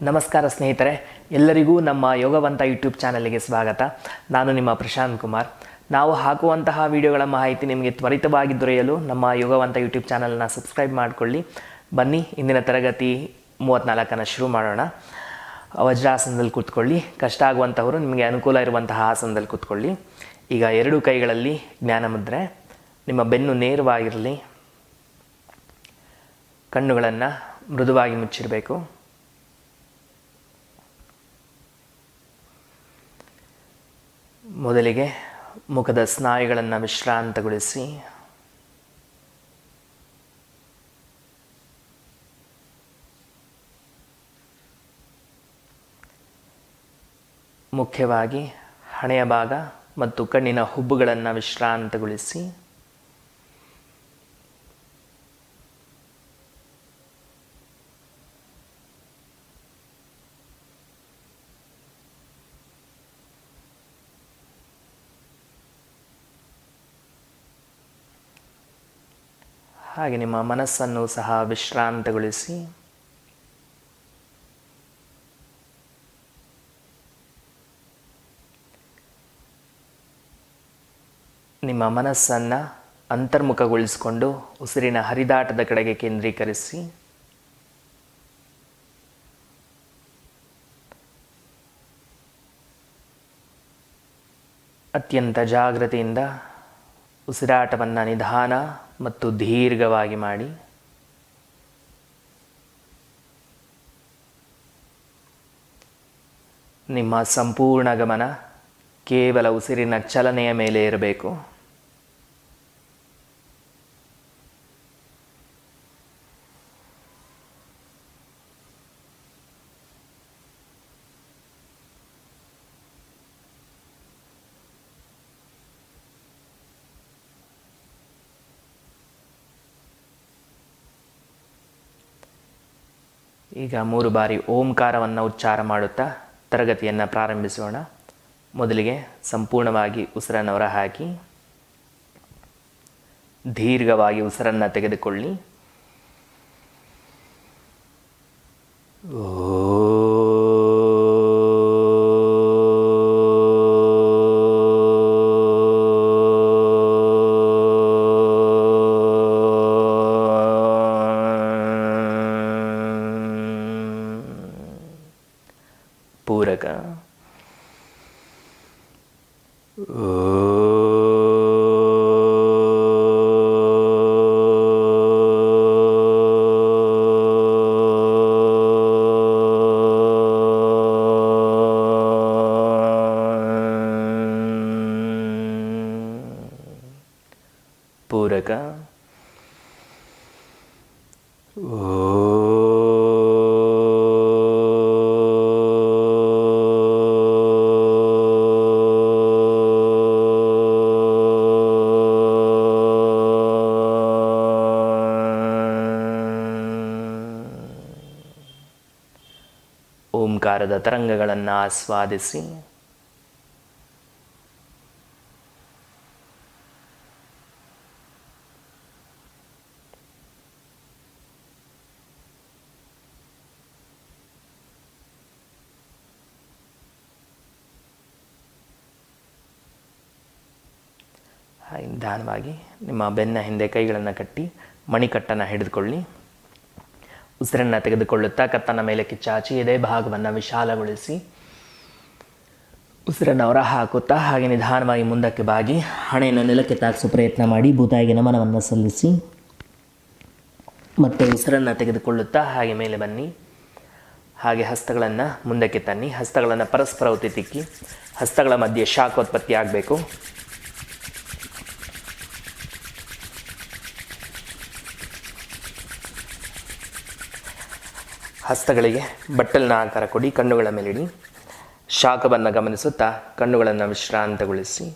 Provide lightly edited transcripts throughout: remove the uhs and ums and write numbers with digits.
ನಮಸ್ಕಾರ ಸ್ನೇಹಿತರೆ, ಎಲ್ಲರಿಗೂ ನಮ್ಮ ಯೋಗವಂತ ಯೂಟ್ಯೂಬ್ ಚಾನಲ್ಗೆ ಸ್ವಾಗತ. ನಾನು ನಿಮ್ಮ ಪ್ರಶಾಂತ್ ಕುಮಾರ್. ನಾವು ಹಾಕುವಂತಹ ವಿಡಿಯೋಗಳ ಮಾಹಿತಿ ನಿಮಗೆ ತ್ವರಿತವಾಗಿ ದೊರೆಯಲು ನಮ್ಮ ಯೋಗವಂತ ಯೂಟ್ಯೂಬ್ ಚಾನಲ್ನ ಸಬ್ಸ್ಕ್ರೈಬ್ ಮಾಡಿಕೊಳ್ಳಿ. ಬನ್ನಿ, ಇಂದಿನ ತರಗತಿ 34 ಶುರು ಮಾಡೋಣ. ವಜ್ರಾಸನದಲ್ಲಿ ಕೂತ್ಕೊಳ್ಳಿ. ಕಷ್ಟ ಆಗುವಂಥವರು ನಿಮಗೆ ಅನುಕೂಲ ಇರುವಂತಹ ಆಸನದಲ್ಲಿ ಕೂತ್ಕೊಳ್ಳಿ. ಈಗ 2 ಕೈಗಳಲ್ಲಿ ಜ್ಞಾನ ಮುದ್ರೆ. ನಿಮ್ಮ ಬೆನ್ನು ನೇರವಾಗಿರಲಿ. ಕಣ್ಣುಗಳನ್ನು ಮೃದುವಾಗಿ ಮುಚ್ಚಿರಬೇಕು. ಮೊದಲಿಗೆ ಮುಖದ ಸ್ನಾಯುಗಳನ್ನು ವಿಶ್ರಾಂತಗೊಳಿಸಿ ಮುಖ್ಯವಾಗಿ ಹಣೆಯ ಭಾಗ ಮತ್ತು ಕಣ್ಣಿನ ಹುಬ್ಬುಗಳನ್ನು ವಿಶ್ರಾಂತಗೊಳಿಸಿ ಹಾಗೆ ನಿಮ್ಮ ಮನಸ್ಸನ್ನು ಸಹ ವಿಶ್ರಾಂತಗೊಳಿಸಿ ನಿಮ್ಮ ಮನಸ್ಸನ್ನು ಅಂತರ್ಮುಖಗೊಳಿಸಿಕೊಂಡು ಉಸಿರಿನ ಹರಿದಾಟದ ಕಡೆಗೆ ಕೇಂದ್ರೀಕರಿಸಿ ಅತ್ಯಂತ ಜಾಗೃತಿಯಿಂದ ಉಸಿರಾಟವನ್ನು ನಿಧಾನ ಮತ್ತು ದೀರ್ಘವಾಗಿ ಮಾಡಿ. ನಿಮ್ಮ ಸಂಪೂರ್ಣ ಗಮನ ಕೇವಲ ಉಸಿರಿನ ಚಲನೆಯ ಮೇಲೆ ಇರಬೇಕು. ಈಗ 3 ಬಾರಿ ಓಂಕಾರವನ್ನು ಉಚ್ಚಾರ ಮಾಡುತ್ತಾ ತರಗತಿಯನ್ನು ಪ್ರಾರಂಭಿಸೋಣ. ಮೊದಲಿಗೆ ಸಂಪೂರ್ಣವಾಗಿ ಉಸಿರನ್ನು ಹೊರಹಾಕಿ ದೀರ್ಘವಾಗಿ ಉಸಿರನ್ನು ತೆಗೆದುಕೊಳ್ಳಿ. ಪೂರಕ ಪೂರಕ ಓಂಕಾರದ ತರಂಗಗಳನ್ನು ಆಸ್ವಾದಿಸಿ. ನಿಧಾನವಾಗಿ ನಿಮ್ಮ ಬೆನ್ನ ಹಿಂದೆ ಕೈಗಳನ್ನು ಕಟ್ಟಿ ಮಣಿಕಟ್ಟನ್ನು ಹಿಡಿದುಕೊಳ್ಳಿ. ಉಸಿರನ್ನು ತೆಗೆದುಕೊಳ್ಳುತ್ತಾ ಕತ್ತನ್ನು ಮೇಲಕ್ಕೆ ಚಾಚಿ ಎದೆ ಭಾಗವನ್ನು ವಿಶಾಲಗೊಳಿಸಿ ಉಸಿರನ್ನು ಹೊರ ಹಾಕುತ್ತಾ ಹಾಗೆ ನಿಧಾನವಾಗಿ ಮುಂದಕ್ಕೆ ಬಾಗಿ ಹಣೆಯನ್ನು ನೆಲಕ್ಕೆ ತಾಗಿಸೋ ಪ್ರಯತ್ನ ಮಾಡಿ ಭೂತಾಯಿಗೆ ನಮನವನ್ನು ಸಲ್ಲಿಸಿ ಮತ್ತೆ ಉಸಿರನ್ನು ತೆಗೆದುಕೊಳ್ಳುತ್ತಾ ಹಾಗೆ ಮೇಲೆ ಬನ್ನಿ. ಹಾಗೆ ಹಸ್ತಗಳನ್ನು ಮುಂದಕ್ಕೆ ತನ್ನಿ. ಹಸ್ತಗಳನ್ನು ಪರಸ್ಪರ ಒತ್ತಿ ತಿಕ್ಕಿ ಹಸ್ತಗಳ ಮಧ್ಯೆ ಶಾಖೋತ್ಪತ್ತಿ ಆಗಬೇಕು. ಹಸ್ತಗಳಿಗೆ ಬಟ್ಟಲಿನ ಆಕಾರ ಕೊಡಿ. ಕಣ್ಣುಗಳ ಮೇಲಿಡಿ. ಶಾಖವನ್ನು ಗಮನಿಸುತ್ತಾ ಕಣ್ಣುಗಳನ್ನು ವಿಶ್ರಾಂತಗೊಳಿಸಿ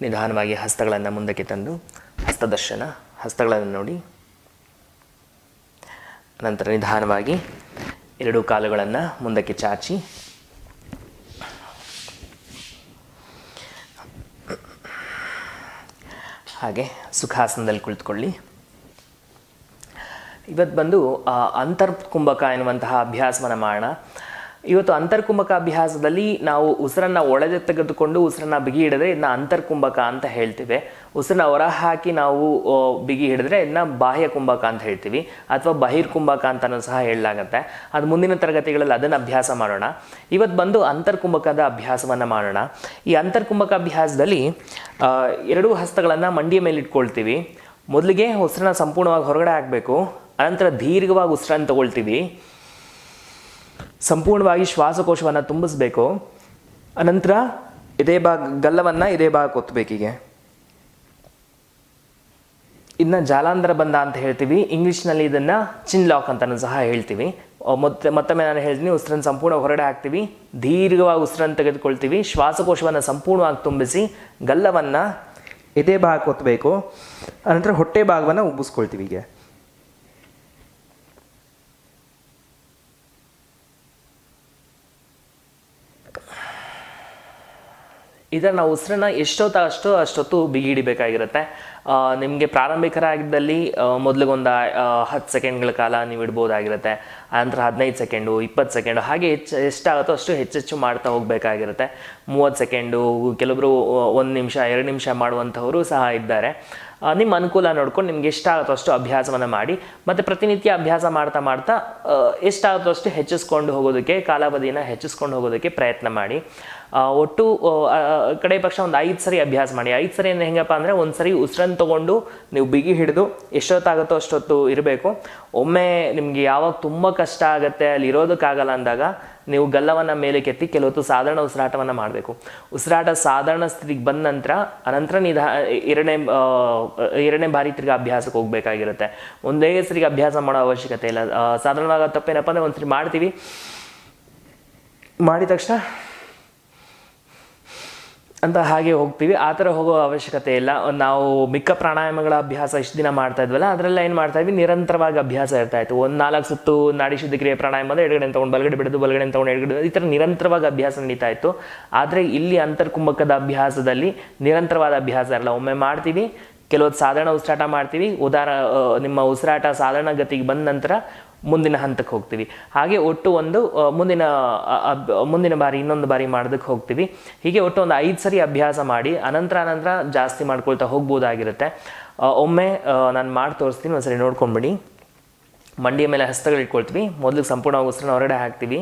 ನಿಧಾನವಾಗಿ ಹಸ್ತಗಳನ್ನು ಮುಂದಕ್ಕೆ ತಂದು ಹಸ್ತದರ್ಶನ ಹಸ್ತಗಳನ್ನು ನೋಡಿ. ನಂತರ ನಿಧಾನವಾಗಿ 2 ಕಾಲುಗಳನ್ನು ಮುಂದಕ್ಕೆ ಚಾಚಿ ಹಾಗೆ ಸುಖಾಸನದಲ್ಲಿ ಕುಳಿತುಕೊಳ್ಳಿ. ಇವತ್ತು ಬಂದು ಅಂತರ್ಕುಂಭಕ ಎನ್ನುವಂತಹ ಅಭ್ಯಾಸವನ್ನು ಮಾಡೋಣ. ಇವತ್ತು ಅಂತರ್ಕುಂಭಕ ಅಭ್ಯಾಸದಲ್ಲಿ ನಾವು ಉಸಿರನ್ನು ಒಳಗೆ ತೆಗೆದುಕೊಂಡು ಉಸಿರನ್ನು ಬಿಗಿ ಹಿಡಿದ್ರೆ ಇದನ್ನ ಅಂತರ್ಕುಂಭಕ ಅಂತ ಹೇಳ್ತೀವಿ. ಉಸಿರನ್ನ ಹೊರ ಹಾಕಿ ನಾವು ಬಿಗಿ ಹಿಡಿದ್ರೆ ಇದನ್ನ ಬಾಹ್ಯ ಕುಂಭಕ ಅಂತ ಹೇಳ್ತೀವಿ, ಅಥವಾ ಬಹಿರ್ಕುಂಭಕ ಅಂತಲೂ ಸಹ ಹೇಳಲಾಗುತ್ತೆ. ಅದು ಮುಂದಿನ ತರಗತಿಗಳಲ್ಲಿ ಅದನ್ನು ಅಭ್ಯಾಸ ಮಾಡೋಣ. ಇವತ್ತು ಬಂದು ಅಂತರ್ಕುಂಭಕದ ಅಭ್ಯಾಸವನ್ನು ಮಾಡೋಣ. ಈ ಅಂತರ್ಕುಂಭಕ ಅಭ್ಯಾಸದಲ್ಲಿ ಎರಡೂ ಹಸ್ತಗಳನ್ನು ಮಂಡಿಯ ಮೇಲೆ ಇಟ್ಕೊಳ್ತೀವಿ. ಮೊದಲಿಗೆ ಉಸಿರನ್ನ ಸಂಪೂರ್ಣವಾಗಿ ಹೊರಗಡೆ ಹಾಕಬೇಕು. ಅನಂತರ ದೀರ್ಘವಾಗಿ ಉಸಿರನ್ನು ತಗೊಳ್ತೀವಿ. ಸಂಪೂರ್ಣವಾಗಿ ಶ್ವಾಸಕೋಶವನ್ನು ತುಂಬಿಸ್ಬೇಕು. ಅನಂತರ ಗಲ್ಲವನ್ನು ಇದೇ ಭಾಗಕ್ಕೆ ಒತ್ತಬೇಕೀಗೆ. ಇದನ್ನ ಜಾಲಾಂಧರ ಬಂಧ ಅಂತ ಹೇಳ್ತೀವಿ. ಇಂಗ್ಲೀಷ್ನಲ್ಲಿ ಇದನ್ನು ಚಿನ್ ಲಾಕ್ ಅಂತಲೂ ಸಹ ಹೇಳ್ತೀವಿ. ಮತ್ತೊಮ್ಮೆ ನಾನು ಹೇಳ್ತೀನಿ, ಉಸಿರನ್ನು ಸಂಪೂರ್ಣ ಹೊರಗಡೆ ಹಾಕ್ತೀವಿ, ದೀರ್ಘವಾಗಿ ಉಸಿರನ್ನು ತೆಗೆದುಕೊಳ್ತೀವಿ, ಶ್ವಾಸಕೋಶವನ್ನು ಸಂಪೂರ್ಣವಾಗಿ ತುಂಬಿಸಿ ಗಲ್ಲವನ್ನು ಇದೇ ಭಾಗಕ್ಕೆ ಒತ್ತಬೇಕು. ಅನಂತರ ಹೊಟ್ಟೆ ಭಾಗವನ್ನು ಉಬ್ಬಿಸ್ಕೊಳ್ತೀವಿ. ಹೀಗೆ ಇದನ್ನು ನಾವು ಉಸಿರನ್ನ ಅಷ್ಟೊತ್ತು ಬಿಗಿ ಹಿಡಿಬೇಕಾಗಿರುತ್ತೆ. ನಿಮಗೆ ಪ್ರಾರಂಭಿಕರಾಗಿದ್ದಲ್ಲಿ ಮೊದಲಿಗೊಂದು 10 ಸೆಕೆಂಡ್ಗಳ ಕಾಲ ನೀವು ಇಡ್ಬೋದಾಗಿರುತ್ತೆ. ಆನಂತರ 15 ಸೆಕೆಂಡು, 20 ಸೆಕೆಂಡು, ಹಾಗೆ ಎಷ್ಟಾಗುತ್ತೋ ಅಷ್ಟು ಹೆಚ್ಚೆಚ್ಚು ಮಾಡ್ತಾ ಹೋಗಬೇಕಾಗಿರುತ್ತೆ. 30 ಸೆಕೆಂಡು, ಕೆಲವೊಬ್ಬರು 1 ನಿಮಿಷ 2 ನಿಮಿಷ ಮಾಡುವಂಥವರು ಸಹ ಇದ್ದಾರೆ. ನಿಮ್ಮ ಅನುಕೂಲ ನೋಡ್ಕೊಂಡು ನಿಮ್ಗೆ ಎಷ್ಟಾಗುತ್ತೋ ಅಷ್ಟು ಅಭ್ಯಾಸವನ್ನು ಮಾಡಿ, ಮತ್ತು ಪ್ರತಿನಿತ್ಯ ಅಭ್ಯಾಸ ಮಾಡ್ತಾ ಎಷ್ಟಾಗುತ್ತೋ ಅಷ್ಟು ಹೆಚ್ಚಿಸ್ಕೊಂಡು ಹೋಗೋದಕ್ಕೆ, ಕಾಲಾವಧಿಯನ್ನು ಹೆಚ್ಚಿಸ್ಕೊಂಡು ಹೋಗೋದಕ್ಕೆ ಪ್ರಯತ್ನ ಮಾಡಿ. ಒಟ್ಟು ಕಡೆ ಪಕ್ಷ ಒಂದು 5 ಸರಿ ಅಭ್ಯಾಸ ಮಾಡಿ. 5 ಸರಿ ಹೆಂಗಪ್ಪ ಅಂದರೆ, ಒಂದು ಸರಿ ಉಸಿರನ್ನು ತೊಗೊಂಡು ನೀವು ಬಿಗಿ ಹಿಡಿದು ಎಷ್ಟೊತ್ತಾಗುತ್ತೋ ಅಷ್ಟೊತ್ತು ಇರಬೇಕು. ಒಮ್ಮೆ ನಿಮಗೆ ಯಾವಾಗ ತುಂಬ ಕಷ್ಟ ಆಗುತ್ತೆ, ಅಲ್ಲಿ ಇರೋದಕ್ಕಾಗಲ್ಲ ಅಂದಾಗ ನೀವು ಗಲ್ಲವನ್ನು ಮೇಲೆ ಕೆತ್ತಿ ಕೆಲವೊತ್ತು ಸಾಧಾರಣ ಉಸಿರಾಟವನ್ನು ಮಾಡಬೇಕು. ಉಸಿರಾಟ ಸಾಧಾರಣ ಸ್ಥಿತಿಗೆ ಬಂದ ಅನಂತರ ಎರಡನೇ ಬಾರಿ ತಿರ್ಗಿ ಅಭ್ಯಾಸಕ್ಕೆ ಹೋಗಬೇಕಾಗಿರುತ್ತೆ. ಒಂದೇ ಸರಿಗೆ ಅಭ್ಯಾಸ ಮಾಡೋ ಅವಶ್ಯಕತೆ ಇಲ್ಲ. ಸಾಧಾರಣವಾಗಿ ತಪ್ಪೇನಪ್ಪ ಅಂದರೆ, ಒಂದು ಸರಿ ಮಾಡ್ತೀವಿ, ಮಾಡಿದ ತಕ್ಷಣ ಅಂತ ಹಾಗೆ ಹೋಗ್ತೀವಿ. ಆ ಥರ ಹೋಗೋ ಅವಶ್ಯಕತೆ ಇಲ್ಲ. ನಾವು ಮಿಕ್ಕ ಪ್ರಾಣಾಯಾಮಗಳ ಅಭ್ಯಾಸ ಇಷ್ಟು ದಿನ ಮಾಡ್ತಾ ಇದ್ವಲ್ಲ, ಅದರೆಲ್ಲ ಏನು ಮಾಡ್ತಾ ಇದ್ವಿ, ನಿರಂತರವಾಗಿ ಅಭ್ಯಾಸ ಇರ್ತಾಯಿತ್ತು. ಒಂದು 4 ಸುತ್ತು ನಾಡಿ ಶುದ್ಧ ಕ್ರಿಯೆ ಪ್ರಾಣಾಯಾಮ ಅಂದರೆ ಎಡಗಡೆ ತೊಗೊಂಡು ಬಲಗಡೆ ಬಿಡೋದು, ಬಲಗಡೆ ತೊಗೊಂಡು ಎಡಗಡೆ, ಈ ಥರ ನಿರಂತರವಾಗಿ ಅಭ್ಯಾಸ ನಡೀತಾ ಇತ್ತು. ಆದರೆ ಇಲ್ಲಿ ಅಂತರ್ಕುಂಭಕದ ಅಭ್ಯಾಸದಲ್ಲಿ ನಿರಂತರವಾದ ಅಭ್ಯಾಸ ಇರಲ್ಲ. ಒಮ್ಮೆ ಮಾಡ್ತೀವಿ, ಕೆಲವೊಂದು ಸಾಧಾರಣ ಉಸಿರಾಟ ಮಾಡ್ತೀವಿ. ನಿಮ್ಮ ಉಸಿರಾಟ ಸಾಧಾರಣ ಗತಿಗೆ ಬಂದ ನಂತರ ಮುಂದಿನ ಹಂತಕ್ಕೆ ಹೋಗ್ತೀವಿ. ಹಾಗೆ ಒಟ್ಟು ಮುಂದಿನ ಬಾರಿ ಇನ್ನೊಂದು ಬಾರಿ ಮಾಡೋದಕ್ಕೆ ಹೋಗ್ತೀವಿ. ಹೀಗೆ ಒಟ್ಟು ಒಂದು 5 ಸರಿ ಅಭ್ಯಾಸ ಮಾಡಿ ಅನಂತರ ಜಾಸ್ತಿ ಮಾಡ್ಕೊಳ್ತಾ ಹೋಗ್ಬೋದಾಗಿರುತ್ತೆ. ಒಮ್ಮೆ ನಾನು ಮಾಡಿ ತೋರಿಸ್ತೀನಿ, ಒಂದ್ಸರಿ ನೋಡ್ಕೊಂಡ್ಬಿಡಿ. ಮಂಡಿಯ ಮೇಲೆ ಹಸ್ತಗಳು ಇಟ್ಕೊಳ್ತೀವಿ. ಮೊದಲಿಗೆ ಸಂಪೂರ್ಣವಾಗಿ ಉಸಿರನ್ನ ಹೊರಗಡೆ ಹಾಕ್ತೀವಿ.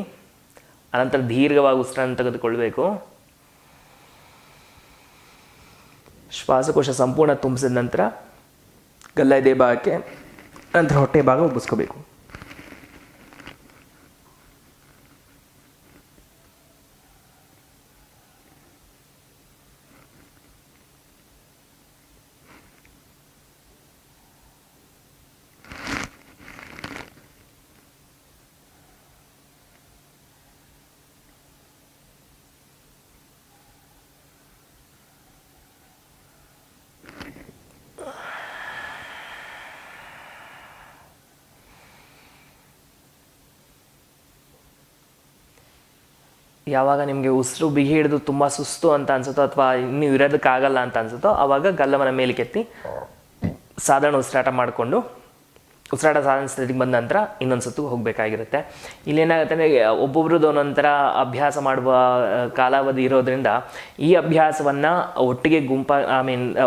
ಅನಂತರ ದೀರ್ಘವಾಗಿ ಉಸಿರನ್ನು ತೆಗೆದುಕೊಳ್ಬೇಕು. ಶ್ವಾಸಕೋಶ ಸಂಪೂರ್ಣ ತುಂಬಿಸಿದ ನಂತರ ಗಲ್ಲ ಇದೇ ಭಾಗಕ್ಕೆ, ನಂತರ ಹೊಟ್ಟೆ ಭಾಗ ಉಬ್ಬಿಸ್ಕೋಬೇಕು. ಯಾವಾಗ ನಿಮಗೆ ಉಸಿರು ಬಿಗಿ ಹಿಡಿದು ತುಂಬ ಸುಸ್ತು ಅಂತ ಅನ್ಸುತ್ತೋ, ಅಥವಾ ಇನ್ನೂ ಇರೋದಕ್ಕಾಗಲ್ಲ ಅಂತ ಅನ್ಸುತ್ತೋ, ಆವಾಗ ಗಲ್ಲವನ್ನು ಮೇಲೆ ಕೆತ್ತಿ ಸಾಧಾರಣ ಉಸಿರಾಟ ಮಾಡಿಕೊಂಡು ಉಸಿರಾಟ ಸಾಧಾರಣ ಸ್ಥಿತಿಗೆ ಬಂದ ನಂತರ ಇನ್ನೊಂದು ಸುತ್ತು ಹೋಗಬೇಕಾಗಿರುತ್ತೆ. ಇಲ್ಲೇನಾಗುತ್ತೆ ಅಂದರೆ, ಒಬ್ಬೊಬ್ರದ್ದು ಒಂದೊಂಥರ ಅಭ್ಯಾಸ ಮಾಡುವ ಕಾಲಾವಧಿ ಇರೋದ್ರಿಂದ ಈ ಅಭ್ಯಾಸವನ್ನು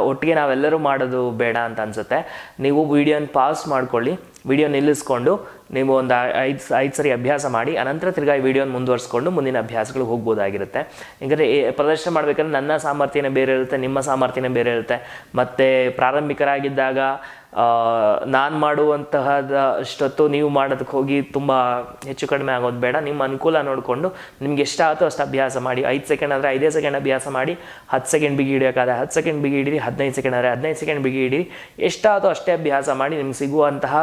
ಒಟ್ಟಿಗೆ ನಾವೆಲ್ಲರೂ ಮಾಡೋದು ಬೇಡ ಅಂತ ಅನಿಸುತ್ತೆ. ನೀವು ವಿಡಿಯೋನ ಪಾಸ್ ಮಾಡ್ಕೊಳ್ಳಿ, ವಿಡಿಯೋ ನಿಲ್ಲಿಸ್ಕೊಂಡು ನೀವು ಒಂದು 5 ಸರಿ ಅಭ್ಯಾಸ ಮಾಡಿ ಅನಂತರ ತಿರ್ಗಾ ಈ ವಿಡಿಯೋನ ಮುಂದುವರಿಸ್ಕೊಂಡು ಮುಂದಿನ ಅಭ್ಯಾಸಗಳು ಹೋಗ್ಬೋದಾಗಿರುತ್ತೆ. ಯಾಕಂದರೆ ಪ್ರದರ್ಶನ ಮಾಡಬೇಕಂದ್ರೆ ನನ್ನ ಸಾಮರ್ಥ್ಯನೇ ಬೇರೆ ಇರುತ್ತೆ, ನಿಮ್ಮ ಸಾಮರ್ಥ್ಯನೇ ಬೇರೆ ಇರುತ್ತೆ. ಮತ್ತು ಪ್ರಾರಂಭಿಕರಾಗಿದ್ದಾಗ ನಾನು ಮಾಡುವಂತಹದಷ್ಟೊತ್ತು ನೀವು ಮಾಡೋದಕ್ಕೆ ಹೋಗಿ ತುಂಬ ಹೆಚ್ಚು ಕಡಿಮೆ ಆಗೋದು ಬೇಡ. ನಿಮ್ಮ ಅನುಕೂಲ ನೋಡಿಕೊಂಡು ನಿಮ್ಗೆ ಎಷ್ಟಾಗುತ್ತೋ ಅಷ್ಟು ಅಭ್ಯಾಸ ಮಾಡಿ. 5 ಸೆಕೆಂಡ್ ಅಂದರೆ 5 ಸೆಕೆಂಡ್ ಅಭ್ಯಾಸ ಮಾಡಿ, 10 ಸೆಕೆಂಡ್ ಬಿಗಿ ಹಿಡಿಯೋಕ್ಕಾದ್ರೆ 10 ಸೆಕೆಂಡ್ ಬಿಗಿ ಹಿಡಿರಿ, 15 ಸೆಕೆಂಡ್ ಅಂದರೆ 15 ಸೆಕೆಂಡ್ ಬಿಗಿ ಹಿಡಿರಿ. ಎಷ್ಟಾಗುತ್ತೋ ಅಷ್ಟೇ ಅಭ್ಯಾಸ ಮಾಡಿ. ನಿಮ್ಗೆ ಸಿಗುವಂತಹ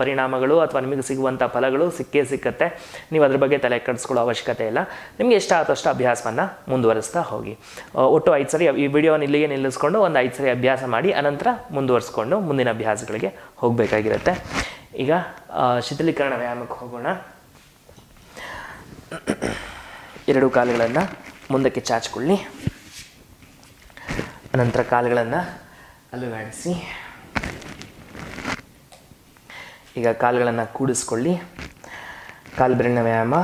ಪರಿಣಾಮಗಳು ಅಥವಾ ನಿಮಗೆ ಸಿಗುವಂಥ ಫಲಗಳು ಸಿಕ್ಕತ್ತೆ. ನೀವು ಅದ್ರ ಬಗ್ಗೆ ತಲೆ ಕೆಡಿಸ್ಕೊಳ್ಳೋ ಅವಶ್ಯಕತೆ ಇಲ್ಲ. ನಿಮಗೆ ಎಷ್ಟಾಗುತ್ತೋ ಅಷ್ಟು ಅಭ್ಯಾಸವನ್ನು ಮುಂದುವರಿಸ್ತಾ ಹೋಗಿ. ಒಟ್ಟು 5 ಸರಿ ಈ ವಿಡಿಯೋನ ಇಲ್ಲಿಗೆ ನಿಲ್ಲಿಸ್ಕೊಂಡು ಒಂದು 5 ಸರಿ ಅಭ್ಯಾಸ ಮಾಡಿ ಅನಂತರ ಮುಂದುವರಿಸ್ಕೊಂಡು ಮುಂದಿನ ಅಭ್ಯಾಸಗಳಿಗೆ ಹೋಗಬೇಕಾಗಿರುತ್ತೆ. ಈಗ ಶಿಥಿಲೀಕರಣ ವ್ಯಾಯಾಮಕ್ಕೆ ಹೋಗೋಣ. 2 ಕಾಲುಗಳನ್ನು ಮುಂದಕ್ಕೆ ಚಾಚಿಕೊಳ್ಳಿ. ಅನಂತರ ಕಾಲುಗಳನ್ನು ಅಲುಗಾಡಿಸಿ. ಈಗ ಕಾಲುಗಳನ್ನು ಕೂಡಿಸ್ಕೊಳ್ಳಿ. ಕಾಲು ಬೆರಳಿನ ವ್ಯಾಯಾಮ.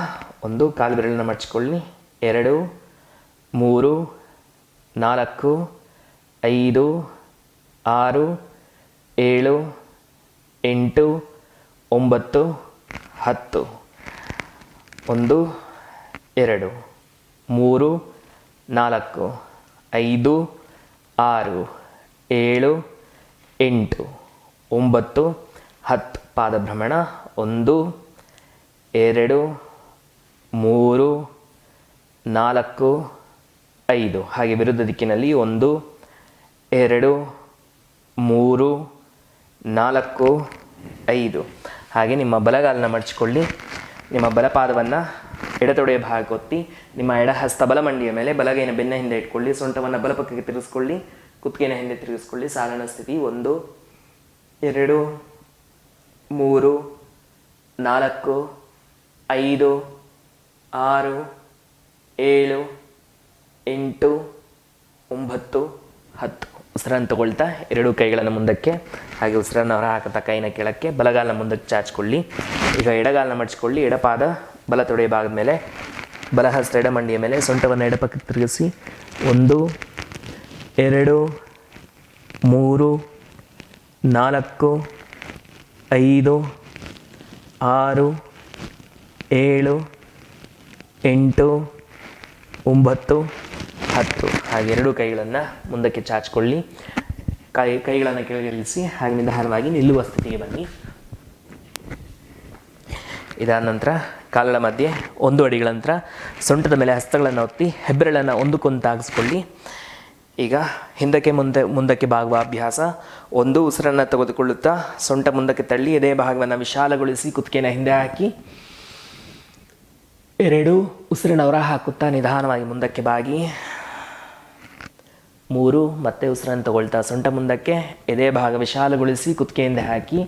1, ಕಾಲು ಬೆರಳನ್ನು ಮಡಚಿಕೊಳ್ಳಿ. 2, 3, 4, 5, 6, 7, 8, 9, 10. 1, 2, 3, 4, 5, 6, 7, 8, 9, 10. ಪಾದ ಭ್ರಮಣ. 1, 2, 3, 4, 5. ಹಾಗೆ ವಿರುದ್ಧ ದಿಕ್ಕಿನಲ್ಲಿ 1, 2, 3, 4, 5. ಹಾಗೆ ನಿಮ್ಮ ಬಲಗಾಲನ್ನು ಮಡಚಿಕೊಳ್ಳಿ. ನಿಮ್ಮ ಬಲಪಾದವನ್ನು ಎಡತೊಡೆಯ ಭಾಗಕ್ಕೆ ಒತ್ತಿ ನಿಮ್ಮ ಎಡ ಹಸ್ತ ಬಲಮಂಡಿಯ ಮೇಲೆ, ಬಲಗೈನ ಬೆನ್ನ ಹಿಂದೆ ಇಟ್ಕೊಳ್ಳಿ. ಸೊಂಟವನ್ನು ಬಲಪಕ್ಕಕ್ಕೆ ತಿರುಗಿಸ್ಕೊಳ್ಳಿ. ಕುತ್ತಿಗೆನ ಹಿಂದೆ ತಿರುಗಿಸ್ಕೊಳ್ಳಿ. ಸಾಧಾರಣ ಸ್ಥಿತಿ. 1, 2, 3, 4, 5, 6, 7, 8, 9, 10. ಉಸಿರನ್ನು ತಗೊಳ್ತಾ 2 ಕೈಗಳನ್ನು ಮುಂದಕ್ಕೆ, ಹಾಗೆ ಉಸಿರನ್ನು ಹೊರ ಹಾಕುತ್ತಾ ಕೈನ ಕೆಳಕ್ಕೆ, ಬಲಗಾಲನ ಮುಂದಕ್ಕೆ ಚಾಚಿಕೊಳ್ಳಿ. ಈಗ ಎಡಗಾಲನ ಮಡಚಿಕೊಳ್ಳಿ. ಎಡಪಾದ ಬಲ ತೊಡೆಯ ಭಾಗದ ಮೇಲೆ, ಬಲಹಸ್ತ ಎಡಮಂಡಿಯ ಮೇಲೆ, ಸೊಂಟವನ್ನು ಎಡಪಕ್ಕಕ್ಕೆ ತಿರುಗಿಸಿ. 1, 2, 3, 4, 5, 6, 7, 8, 9, 10. ಹಾಗೆ 2 ಕೈಗಳನ್ನು ಮುಂದಕ್ಕೆ ಚಾಚಿಕೊಳ್ಳಿ. ಕೈಗಳನ್ನು ಕೆಳಗಿಳಿಸಿ ಹಾಗೆ ನಿಧಾನವಾಗಿ ನಿಲ್ಲುವ ಸ್ಥಿತಿಗೆ ಬನ್ನಿ. ಇದಾದ ನಂತರ ಕಾಲುಗಳ ಮಧ್ಯೆ 1 ಅಡಿಗಳ ನಂತರ ಸೊಂಟದ ಮೇಲೆ ಹಸ್ತಗಳನ್ನು ಒತ್ತಿ ಹೆಬ್ಬೆರಳನ್ನು ಒಂದಕ್ಕೊಂದು ತಾಗಿಸ್ಕೊಳ್ಳಿ. ಈಗ ಹಿಂದಕ್ಕೆ ಮುಂದಕ್ಕೆ ಬಾಗುವ ಅಭ್ಯಾಸ. 1, ಉಸಿರನ್ನು ತೆಗೆದುಕೊಳ್ಳುತ್ತಾ ಸೊಂಟ ಮುಂದಕ್ಕೆ ತಳ್ಳಿ ಎದೆ ಭಾಗವನ್ನು ವಿಶಾಲಗೊಳಿಸಿ ಕುತ್ತಿಗೆನ ಹಿಂದೆ ಹಾಕಿ. 2, ಉಸಿರನ್ನು ಹೊರ ಹಾಕುತ್ತಾ ನಿಧಾನವಾಗಿ ಮುಂದಕ್ಕೆ ಬಾಗಿ. 3, ಮತ್ತೆ ಉಸಿರನ್ನು ತಗೊಳ್ತಾ ಸೊಂಟ ಮುಂದಕ್ಕೆ, ಎದೆ ಭಾಗ ವಿಶಾಲಗೊಳಿಸಿ ಕುತ್ತಿಗೆಯಿಂದ ಹಾಕಿ.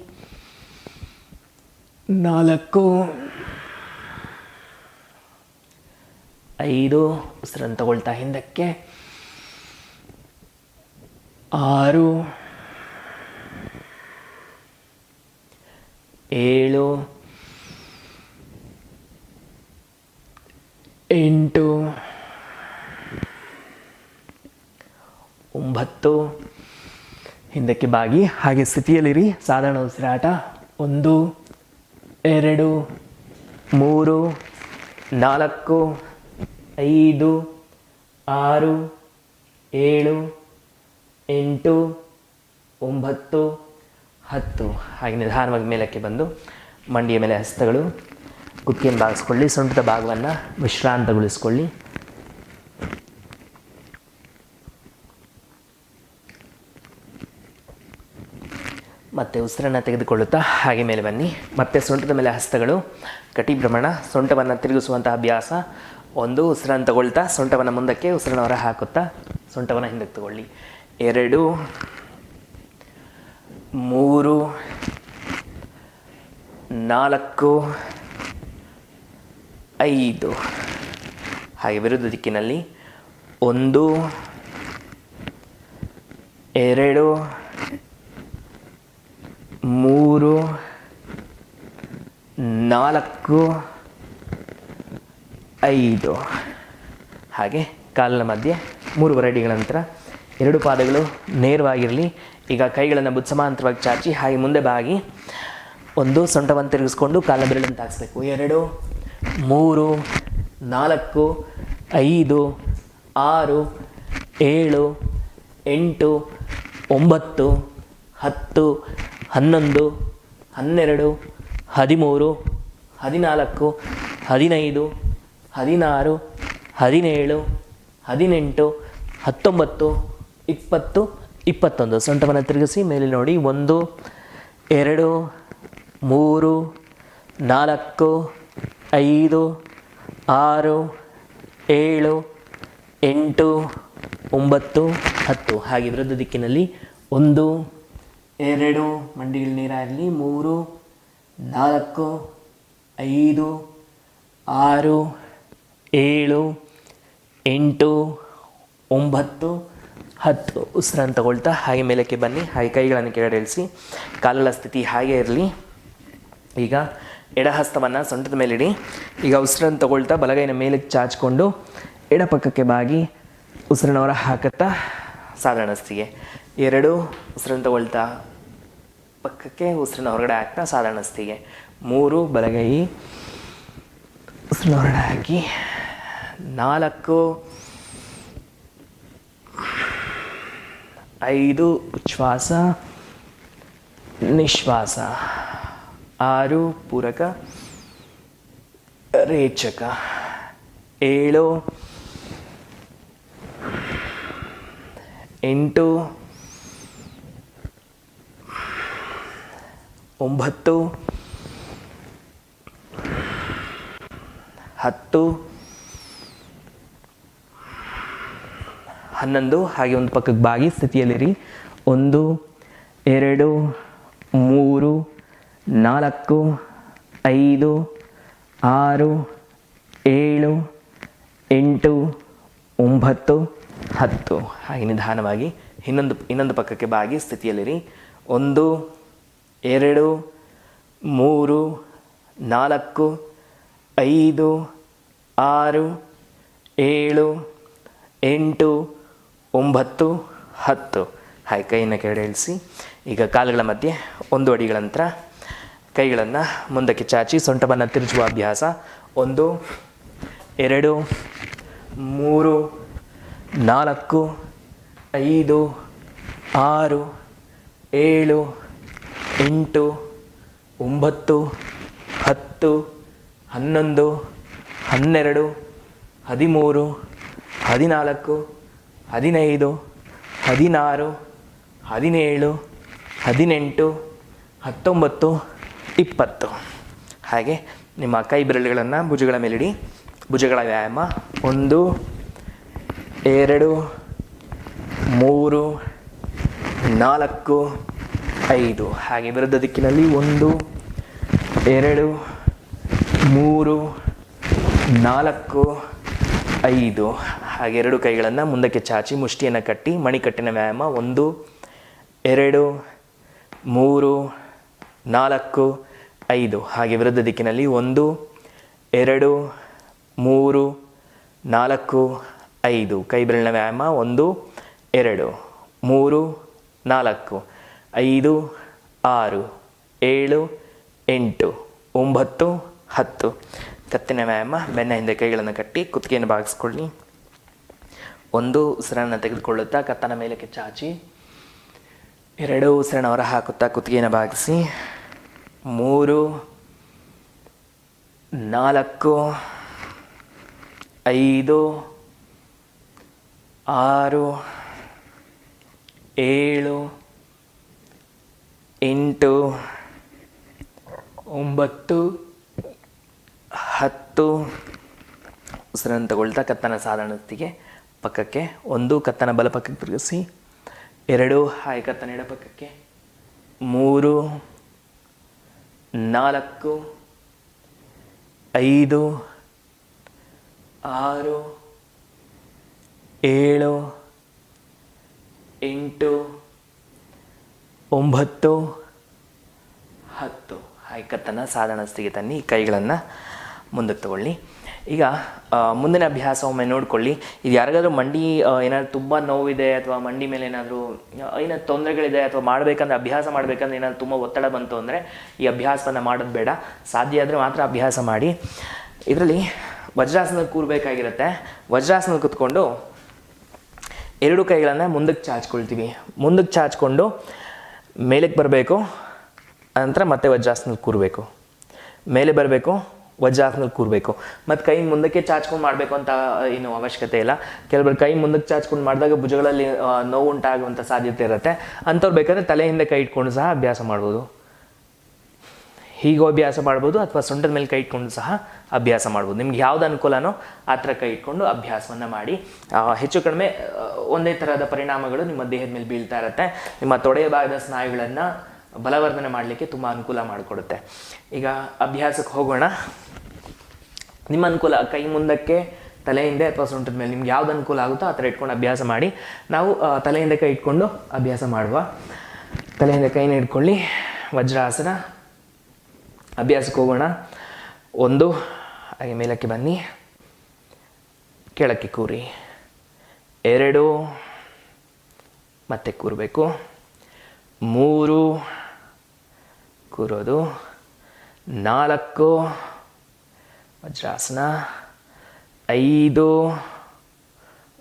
4, 5, ಉಸಿರನ್ನು ತಗೊಳ್ತಾ ಹಿಂದಕ್ಕೆ. 6, 7, 8, 9. ಹಿಂದಕ್ಕೆ ಬಾಗಿ ಹಾಗೆ ಸ್ಥಿತಿಯಲ್ಲಿರಿ. ಸಾಧಾರಣ ಉಸಿರಾಟ. 1, 2, 3, 4, 5, 6, 7, 8, 9, 10. ಹಾಗೆ ನಿಧಾನವಾಗಿ ಮೇಲಕ್ಕೆ ಬಂದು ಮಂಡಿಯ ಮೇಲೆ ಹಸ್ತಗಳು, ಕುತ್ತಿಗೆಯನ್ನು ಬಾಗಿಸ್ಕೊಳ್ಳಿ. ಸೊಂಟದ ಭಾಗವನ್ನು ವಿಶ್ರಾಂತಗೊಳಿಸ್ಕೊಳ್ಳಿ. ಮತ್ತೆ ಉಸಿರನ್ನು ತೆಗೆದುಕೊಳ್ಳುತ್ತಾ ಹಾಗೆ ಮೇಲೆ ಬನ್ನಿ. ಮತ್ತೆ ಸೊಂಟದ ಮೇಲೆ ಹಸ್ತಗಳು, ಕಟಿ ಭ್ರಮಣ, ಸೊಂಟವನ್ನು ತಿರುಗಿಸುವಂತಹ ಅಭ್ಯಾಸ. 1, ಉಸಿರನ್ನು ತಗೊಳ್ತಾ ಸೊಂಟವನ್ನು ಮುಂದಕ್ಕೆ, ಉಸಿರನ್ನು ಹೊರ ಹಾಕುತ್ತಾ ಸೊಂಟವನ್ನು ಹಿಂದಕ್ಕೆ ತಗೊಳ್ಳಿ. 2, 3, 4, 5. ಹಾಗೆ ವಿರುದ್ಧ ದಿಕ್ಕಿನಲ್ಲಿ 1, 2, 3, 4, 5. ಹಾಗೆ ಕಾಲಿನ ಮಧ್ಯೆ 3 ಅಡಿಗಳ ನಂತರ 2 ಪಾದಗಳು ನೇರವಾಗಿರಲಿ. ಈಗ ಕೈಗಳನ್ನು ಬುದ್ಧ ಸಮಾಂತರವಾಗಿ ಚಾಚಿ ಹಾಗೆ ಮುಂದೆ ಬಾಗಿ. 1, ಸೊಂಟವನ್ನು ತಿರುಗಿಸ್ಕೊಂಡು ಕಾಲಿನ ಬೆರಳನ್ನು ತಾಗಿಸ್ಬೇಕು. 2, 3, 4, 5, 6, 7, 8, 9, 10, 11, 12, 13, 14, 15, 16, 17, 18, 19, 20, 21. ಸೊಂಟವನ್ನು ತಿರುಗಿಸಿ ಮೇಲೆ ನೋಡಿ. 1, 2, 3, 4, 5, 6, 7, 8, 9, 10. ಹಾಗೆ ವಿರುದ್ಧ ದಿಕ್ಕಿನಲ್ಲಿ 1, 2, ಮಂಡಿಗಳು ನೇರಾಗಲಿ. 3, 4, 5, 6, 7, 8, 9, 10. ಉಸಿರನ್ನು ತಗೊಳ್ತಾ ಹಾಗೆ ಮೇಲಕ್ಕೆ ಬನ್ನಿ. ಹಾಗೆ ಕೈಗಳನ್ನು ಕೆಳಗೆ ಇಳಿಸಿ. ಕಾಲುಗಳ ಸ್ಥಿತಿ ಹಾಗೆ ಇರಲಿ. ಈಗ ಎಡಹಸ್ತವನ್ನು ಸೊಂಟದ ಮೇಲಿಡಿ. ಈಗ ಉಸಿರನ್ನು ತಗೊಳ್ತಾ ಬಲಗೈನ ಮೇಲಕ್ಕೆ ಚಾಚಿಕೊಂಡು ಎಡಪಕ್ಕಕ್ಕೆ ಬಾಗಿ ಉಸಿರನ್ನ ಹೊರ ಹಾಕುತ್ತಾ ಸಾಧಾರಣ ಸ್ಥಿತಿಗೆ. 2 ಉಸಿರನ್ನು ತಗೊಳ್ತಾ ಪಕ್ಕಕ್ಕೆ ಉಸಿರನ್ನ ಹೊರಗಡೆ ಹಾಕ್ತಾ ಸಾಧಾರಣ ಸ್ಥಿತಿಗೆ. 3 ಬಲಗೈ ಉಸಿರನ್ನ ಹೊರಗಡೆ ಹಾಕಿ. 4 5 ಉಚ್ಛ್ವಾಸ ನಿಶ್ವಾಸ. 6 ಪೂರಕ ರೇಚಕ. 7 8 9 10 11. ಹಾಗೆ ಒಂದು ಪಕ್ಕಕ್ಕೆ ಬಾಗಿ ಸ್ಥಿತಿಯಲ್ಲಿರಿ. 1 2 3 4 5 6 7 8 9 10. ಹಾಗೆ ನಿಧಾನವಾಗಿ ಇನ್ನೊಂದು ಪಕ್ಕಕ್ಕೆ ಬಾಗಿ ಸ್ಥಿತಿಯಲ್ಲಿರಿ. 1 2 3 4 5 6 7 8 9 10. ಹಾಗೆ ಕೈಯನ್ನು ಕೆಳಗಡೆ ಇಳಿಸಿ. ಈಗ ಕಾಲುಗಳ ಮಧ್ಯೆ 1 ಅಡಿಗಳ ನಂತರ ಕೈಗಳನ್ನು ಮುಂದಕ್ಕೆ ಚಾಚಿ ಸೊಂಟವನ್ನು ತಿರುಚುವ ಅಭ್ಯಾಸ. 1 2 3 4 5 6 7 8 9 10 11 12 13 14 15 16 17 18 19 20. ಹಾಗೆ ನಿಮ್ಮ ಕೈ ಬೆರಳುಗಳನ್ನು ಭುಜಗಳ ಮೇಲಿಡಿ. ಭುಜಗಳ ವ್ಯಾಯಾಮ. 1 2 3 4 5. ಹಾಗೆ ವಿರುದ್ಧ ದಿಕ್ಕಿನಲ್ಲಿ 1 2 3 4 5. ಹಾಗೆ 2 ಕೈಗಳನ್ನು ಮುಂದಕ್ಕೆ ಚಾಚಿ ಮುಷ್ಟಿಯನ್ನು ಕಟ್ಟಿ ಮಣಿಕಟ್ಟಿನ ವ್ಯಾಯಾಮ. 1 2 3 4 5. ಹಾಗೆ ವಿರುದ್ಧ ದಿಕ್ಕಿನಲ್ಲಿ 1 2 3 4 5. ಕೈ ಬೆರಳಿನ ವ್ಯಾಯಾಮ. 1 2 3 4 5 6 7 8 9 10. ಕತ್ತಿನ ವ್ಯಾಯಾಮ. ಬೆನ್ನ ಹಿಂದೆ ಕೈಗಳನ್ನು ಕಟ್ಟಿ ಕುತ್ತಿಗೆಯನ್ನು ಬಾಗಿಸ್ಕೊಳ್ಳಿ. 1 ಉಸಿರನ್ನು ತೆಗೆದುಕೊಳ್ಳುತ್ತಾ ಕತ್ತನ ಮೇಲಕ್ಕೆ ಚಾಚಿ. 2 ಉಸಿರನ್ನು ಹೊರ ಹಾಕುತ್ತಾ ಕುತ್ತಿಗೆಯನ್ನು ಬಾಗಿಸಿ. 3 4 5 6 7 8 9 10. ಉಸಿರನ್ನು ತಗೊಳ್ತಾ ಕತ್ತನ ಸಾಧಾರಣ ಸ್ಥಿತಿಗೆ ಪಕ್ಕಕ್ಕೆ. 1 ಕತ್ತನ ಬಲ ಪಕ್ಕಕ್ಕೆ ತಿರುಗಿಸಿ. 2 ಹಾಗೆ ಕತ್ತನ ಎಡ ಪಕ್ಕಕ್ಕೆ. 3 4 5 6 7 8 9 10. ಹಾಗೆ ಕತ್ತನ್ನು ಸಾಧಾರಣ ಸ್ಥಿತಿಗೆ ತನ್ನಿ. ಕೈಗಳನ್ನು ಮುಂದಕ್ಕೆ ತಗೊಳ್ಳಿ. ಈಗ ಮುಂದಿನ ಅಭ್ಯಾಸ ಒಮ್ಮೆ ನೋಡಿಕೊಳ್ಳಿ. ಇದು ಯಾರಿಗಾದ್ರೂ ಮಂಡಿ ಏನಾದರೂ ತುಂಬ ನೋವಿದೆ ಅಥವಾ ಮಂಡಿ ಮೇಲೆ ಏನಾದರೂ ಏನಾದ್ರು ತೊಂದರೆಗಳಿದೆ ಅಥವಾ ಮಾಡಬೇಕಂದ್ರೆ ಅಭ್ಯಾಸ ಮಾಡಬೇಕಂದ್ರೆ ಏನಾದರೂ ತುಂಬ ಒತ್ತಡ ಬಂತು ಅಂದರೆ ಈ ಅಭ್ಯಾಸವನ್ನು ಮಾಡೋದು ಬೇಡ. ಸಾಧ್ಯ ಆದರೆ ಮಾತ್ರ ಅಭ್ಯಾಸ ಮಾಡಿ. ಇದರಲ್ಲಿ ವಜ್ರಾಸನದಲ್ಲಿ ಕೂರಬೇಕಾಗಿರುತ್ತೆ. ವಜ್ರಾಸನದಲ್ಲಿ ಕೂತ್ಕೊಂಡು 2 ಕೈಗಳನ್ನು ಮುಂದಕ್ಕೆ ಚಾಚ್ಕೊಳ್ತೀವಿ. ಮುಂದಕ್ಕೆ ಚಾಚ್ಕೊಂಡು ಮೇಲಕ್ಕೆ ಬರಬೇಕು. ಅನಂತರ ಮತ್ತೆ ವಜ್ರಾಸನದಲ್ಲಿ ಕೂರಬೇಕು. ಮೇಲೆ ಬರಬೇಕು, ವಜ್ರಾಸನದಲ್ಲಿ ಕೂರಬೇಕು. ಮತ್ತು ಕೈ ಮುಂದಕ್ಕೆ ಚಾಚ್ಕೊಂಡು ಮಾಡಬೇಕು ಅಂತ ಏನು ಅವಶ್ಯಕತೆ ಇಲ್ಲ. ಕೆಲವರು ಕೈ ಮುಂದಕ್ಕೆ ಚಾಚ್ಕೊಂಡು ಮಾಡಿದಾಗ ಭುಜಗಳಲ್ಲಿ ನೋವು ಉಂಟಾಗುವಂಥ ಸಾಧ್ಯತೆ ಇರುತ್ತೆ. ಅಂಥವ್ರು ಬೇಕಾದ್ರೆ ತಲೆ ಹಿಂದೆ ಕೈ ಇಟ್ಕೊಂಡು ಸಹ ಅಭ್ಯಾಸ ಮಾಡ್ಬೋದು. ಹೀಗೂ ಅಭ್ಯಾಸ ಮಾಡ್ಬೋದು ಅಥವಾ ಸೊಂಟದ ಮೇಲೆ ಕೈ ಇಟ್ಕೊಂಡು ಸಹ ಅಭ್ಯಾಸ ಮಾಡ್ಬೋದು. ನಿಮ್ಗೆ ಯಾವ್ದು ಅನುಕೂಲನೋ ಆ ಥರ ಕೈ ಇಟ್ಕೊಂಡು ಅಭ್ಯಾಸವನ್ನು ಮಾಡಿ. ಹೆಚ್ಚು ಕಡಿಮೆ ಒಂದೇ ಥರದ ಪರಿಣಾಮಗಳು ನಿಮ್ಮ ದೇಹದ ಮೇಲೆ ಬೀಳ್ತಾ ಇರುತ್ತೆ. ನಿಮ್ಮ ತೊಡೆಯ ಭಾಗದ ಸ್ನಾಯುಗಳನ್ನು ಬಲವರ್ಧನೆ ಮಾಡಲಿಕ್ಕೆ ತುಂಬ ಅನುಕೂಲ ಮಾಡಿಕೊಡುತ್ತೆ. ಈಗ ಅಭ್ಯಾಸಕ್ಕೆ ಹೋಗೋಣ. ನಿಮ್ಮ ಅನುಕೂಲ ಕೈ ಮುಂದಕ್ಕೆ, ತಲೆ ಹಿಂದೆ ಅಥವಾ ಸೊಂಟದ ಮೇಲೆ ನಿಮ್ಗೆ ಯಾವ್ದು ಅನುಕೂಲ ಆಗುತ್ತೋ ಆ ಥರ ಇಟ್ಕೊಂಡು ಅಭ್ಯಾಸ ಮಾಡಿ. ನಾವು ತಲೆ ಹಿಂದೆ ಕೈ ಇಟ್ಕೊಂಡು ಅಭ್ಯಾಸ ಮಾಡುವ. ತಲೆ ಹಿಂದೆ ಕೈನ ಇಟ್ಕೊಳ್ಳಿ. ವಜ್ರಾಸನ. ಅಭ್ಯಾಸಕ್ಕೆ ಹೋಗೋಣ. 1, ಹಾಗೆ ಮೇಲಕ್ಕೆ ಬನ್ನಿ, ಕೆಳಕ್ಕೆ ಕೂರಿ. 2, ಮತ್ತೆ ಕೂರಬೇಕು. 3, ಕೂರೋದು. 4, ವಜ್ರಾಸನ. 5,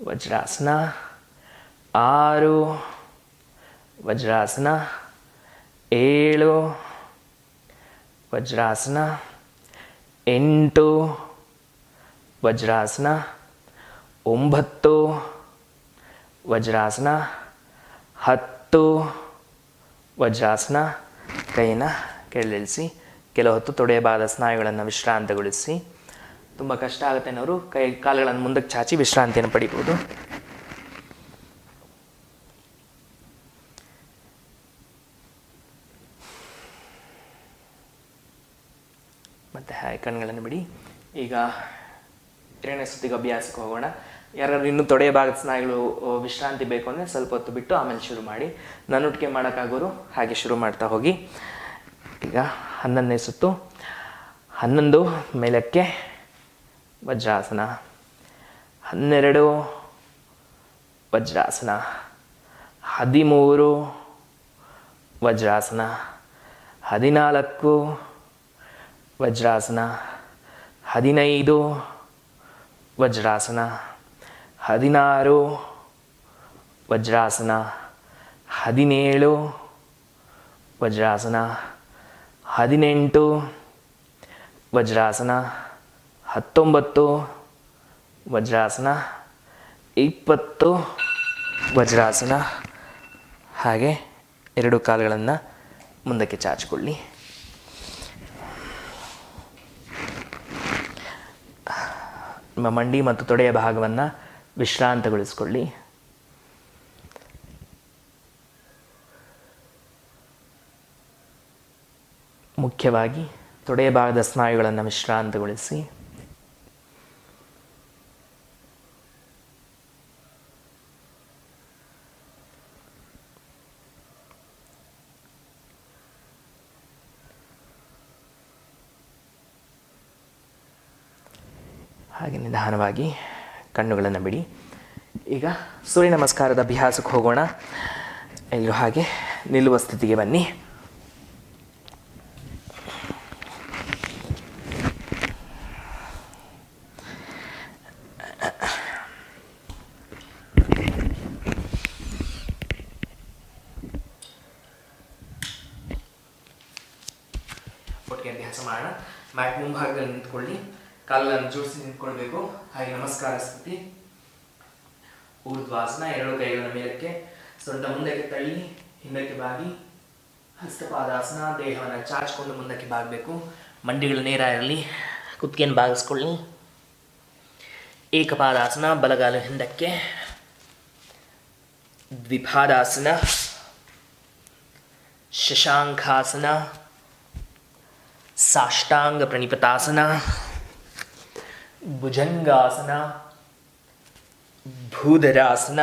ವಜ್ರಾಸನ. 6, ವಜ್ರಾಸನ. 7, ವಜ್ರಾಸನ. 8, ವಜ್ರಾಸನ. 9, ವಜ್ರಾಸನ. 10, ವಜ್ರಾಸನ. ಕೈಯನ್ನು ಕೆಳಗಿಳಿಸಿ. ಕೆಲವು ಹೊತ್ತು ತೊಡೆಯ ಭಾಗದ ಸ್ನಾಯುಗಳನ್ನು ವಿಶ್ರಾಂತಗೊಳಿಸಿ. ತುಂಬ ಕಷ್ಟ ಆಗುತ್ತೆ ಅನ್ನೋರು ಕಾಲುಗಳನ್ನು ಮುಂದಕ್ಕೆ ಚಾಚಿ ವಿಶ್ರಾಂತಿಯನ್ನು ಪಡಿಬೋದು. ಮತ್ತು ಹಾಗೆ ಕಣ್ಣುಗಳನ್ನು ಬಿಡಿ. ಈಗ 2ನೇ ಸುತ್ತಿಗೆ ಅಭ್ಯಾಸಕ್ಕೆ ಹೋಗೋಣ. ಯಾರಾದ್ರೂ ಇನ್ನೂ ತೊಡೆಯ ಭಾಗದ ಸ್ನಾಯುಗಳು ವಿಶ್ರಾಂತಿ ಬೇಕು ಅಂದರೆ ಸ್ವಲ್ಪ ಹೊತ್ತು ಬಿಟ್ಟು ಆಮೇಲೆ ಶುರು ಮಾಡಿ. ನನ್ನೊಟ್ಟಿಗೆ ಮಾಡೋಕ್ಕಾಗೋರು ಹಾಗೆ ಶುರು ಮಾಡ್ತಾ ಹೋಗಿ. ಈಗ 11ನೇ ಸುತ್ತು. 11 ಮೇಲಕ್ಕೆ ವಜ್ರಾಸನ. 12 ವಜ್ರಾಸನ. 13 ವಜ್ರಾಸನ. 14 ವಜ್ರಾಸನ. 15 ವಜ್ರಾಸನ. 16 ವಜ್ರಾಸನ. 17 ವಜ್ರಾಸನ. 18 ವಜ್ರಾಸನ. 19 ವಜ್ರಾಸನ. 20 ವಜ್ರಾಸನ. ಹಾಗೆ 2 ಕಾಲುಗಳನ್ನು ಮುಂದಕ್ಕೆ ಚಾಚಿಕೊಳ್ಳಿ. ನಿಮ್ಮ ಮಂಡಿ ಮತ್ತು ತೊಡೆಯ ಭಾಗವನ್ನು ವಿಶ್ರಾಂತಗೊಳಿಸಿಕೊಳ್ಳಿ. ಮುಖ್ಯವಾಗಿ ತೊಡೆಯ ಭಾಗದ ಸ್ನಾಯುಗಳನ್ನು ವಿಶ್ರಾಂತಗೊಳಿಸಿ. ಹಾಗೆ ನಿಧಾನವಾಗಿ ಕಣ್ಣುಗಳನ್ನು ಬಿಡಿ. ಈಗ ಸೂರ್ಯ ನಮಸ್ಕಾರದ ಅಭ್ಯಾಸಕ್ಕೆ ಹೋಗೋಣ. ಎಲ್ಲರೂ ಹಾಗೆ ನಿಲ್ಲುವ ಸ್ಥಿತಿಗೆ ಬನ್ನಿ. ಒಟ್ಟಿಗೆ ಅಭ್ಯಾಸ ಮಾಡೋಣ. ಮ್ಯಾಟ್ ಮುಂಭಾಗದಲ್ಲಿ ನಿಂತ್ಕೊಳ್ಳಿ. ಕಾಲುಗಳನ್ನು ಜೋಡಿಸಿ ನಿಂತ್ಕೊಳ್ಬೇಕು. ಹಾಗೆ ನಮಸ್ಕಾರ ಸ್ಥಿತಿ. ಊರ್ಧ್ವಾಸನ. 2 ಕೈಗಳನ್ನು ಮೇಲಕ್ಕೆ, ಸೊಂಟ ಮುಂದಕ್ಕೆ ತಳ್ಳಿ ಹಿಂದಕ್ಕೆ ಬಾಗಿ. ಹಸ್ತಪಾದಾಸನ. ದೇಹವನ್ನು ಚಾಚಿಕೊಂಡು ಮುಂದಕ್ಕೆ ಬಾಗಬೇಕು. ಮಂಡಿಗಳು ನೇರ ಇರಲಿ. ಕುತ್ತಿಗೆಯನ್ನು ಬಾಗಿಸ್ಕೊಳ್ಳಿ. ಏಕಪಾದಾಸನ. ಬಲಗಾಲು ಹಿಂದಕ್ಕೆ. ದ್ವಿಪಾದಾಸನ. ಶಶಾಂಕಾಸನ. ಸಾಷ್ಟಾಂಗ ಪ್ರಣಿಪತಾಸನ. ಭುಜಂಗಾಸನ. ಭೂಧರಾಸನ.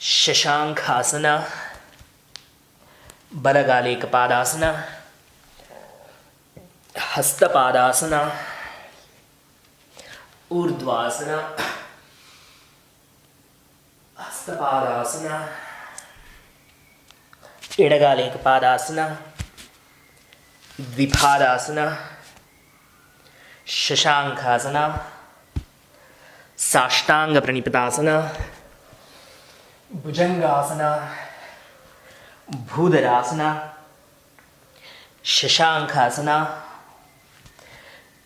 ಶಶಾಂಕಾಸನ. ಬಲಗಾಲೇಕಪಾದಾಸನ. ಹಸ್ತಪಾದಾಸನ. ಊರ್ಧ್ವಾಸನ. ಹಸ್ತಪಾದಾಸನ. ಎಡಗಾಲೇಕಪಾದಾಸನ. ದ್ವಿಪಾದಾಸನ. ಶಶಾಂಕಾಸನ. ಸಾಷ್ಟಾಂಗ ಪ್ರಣಿಪತಾಸನ. ಭುಜಂಗಾಸನ. ಭೂಧರಾಸನ. ಶಶಾಂಕಾಸನ.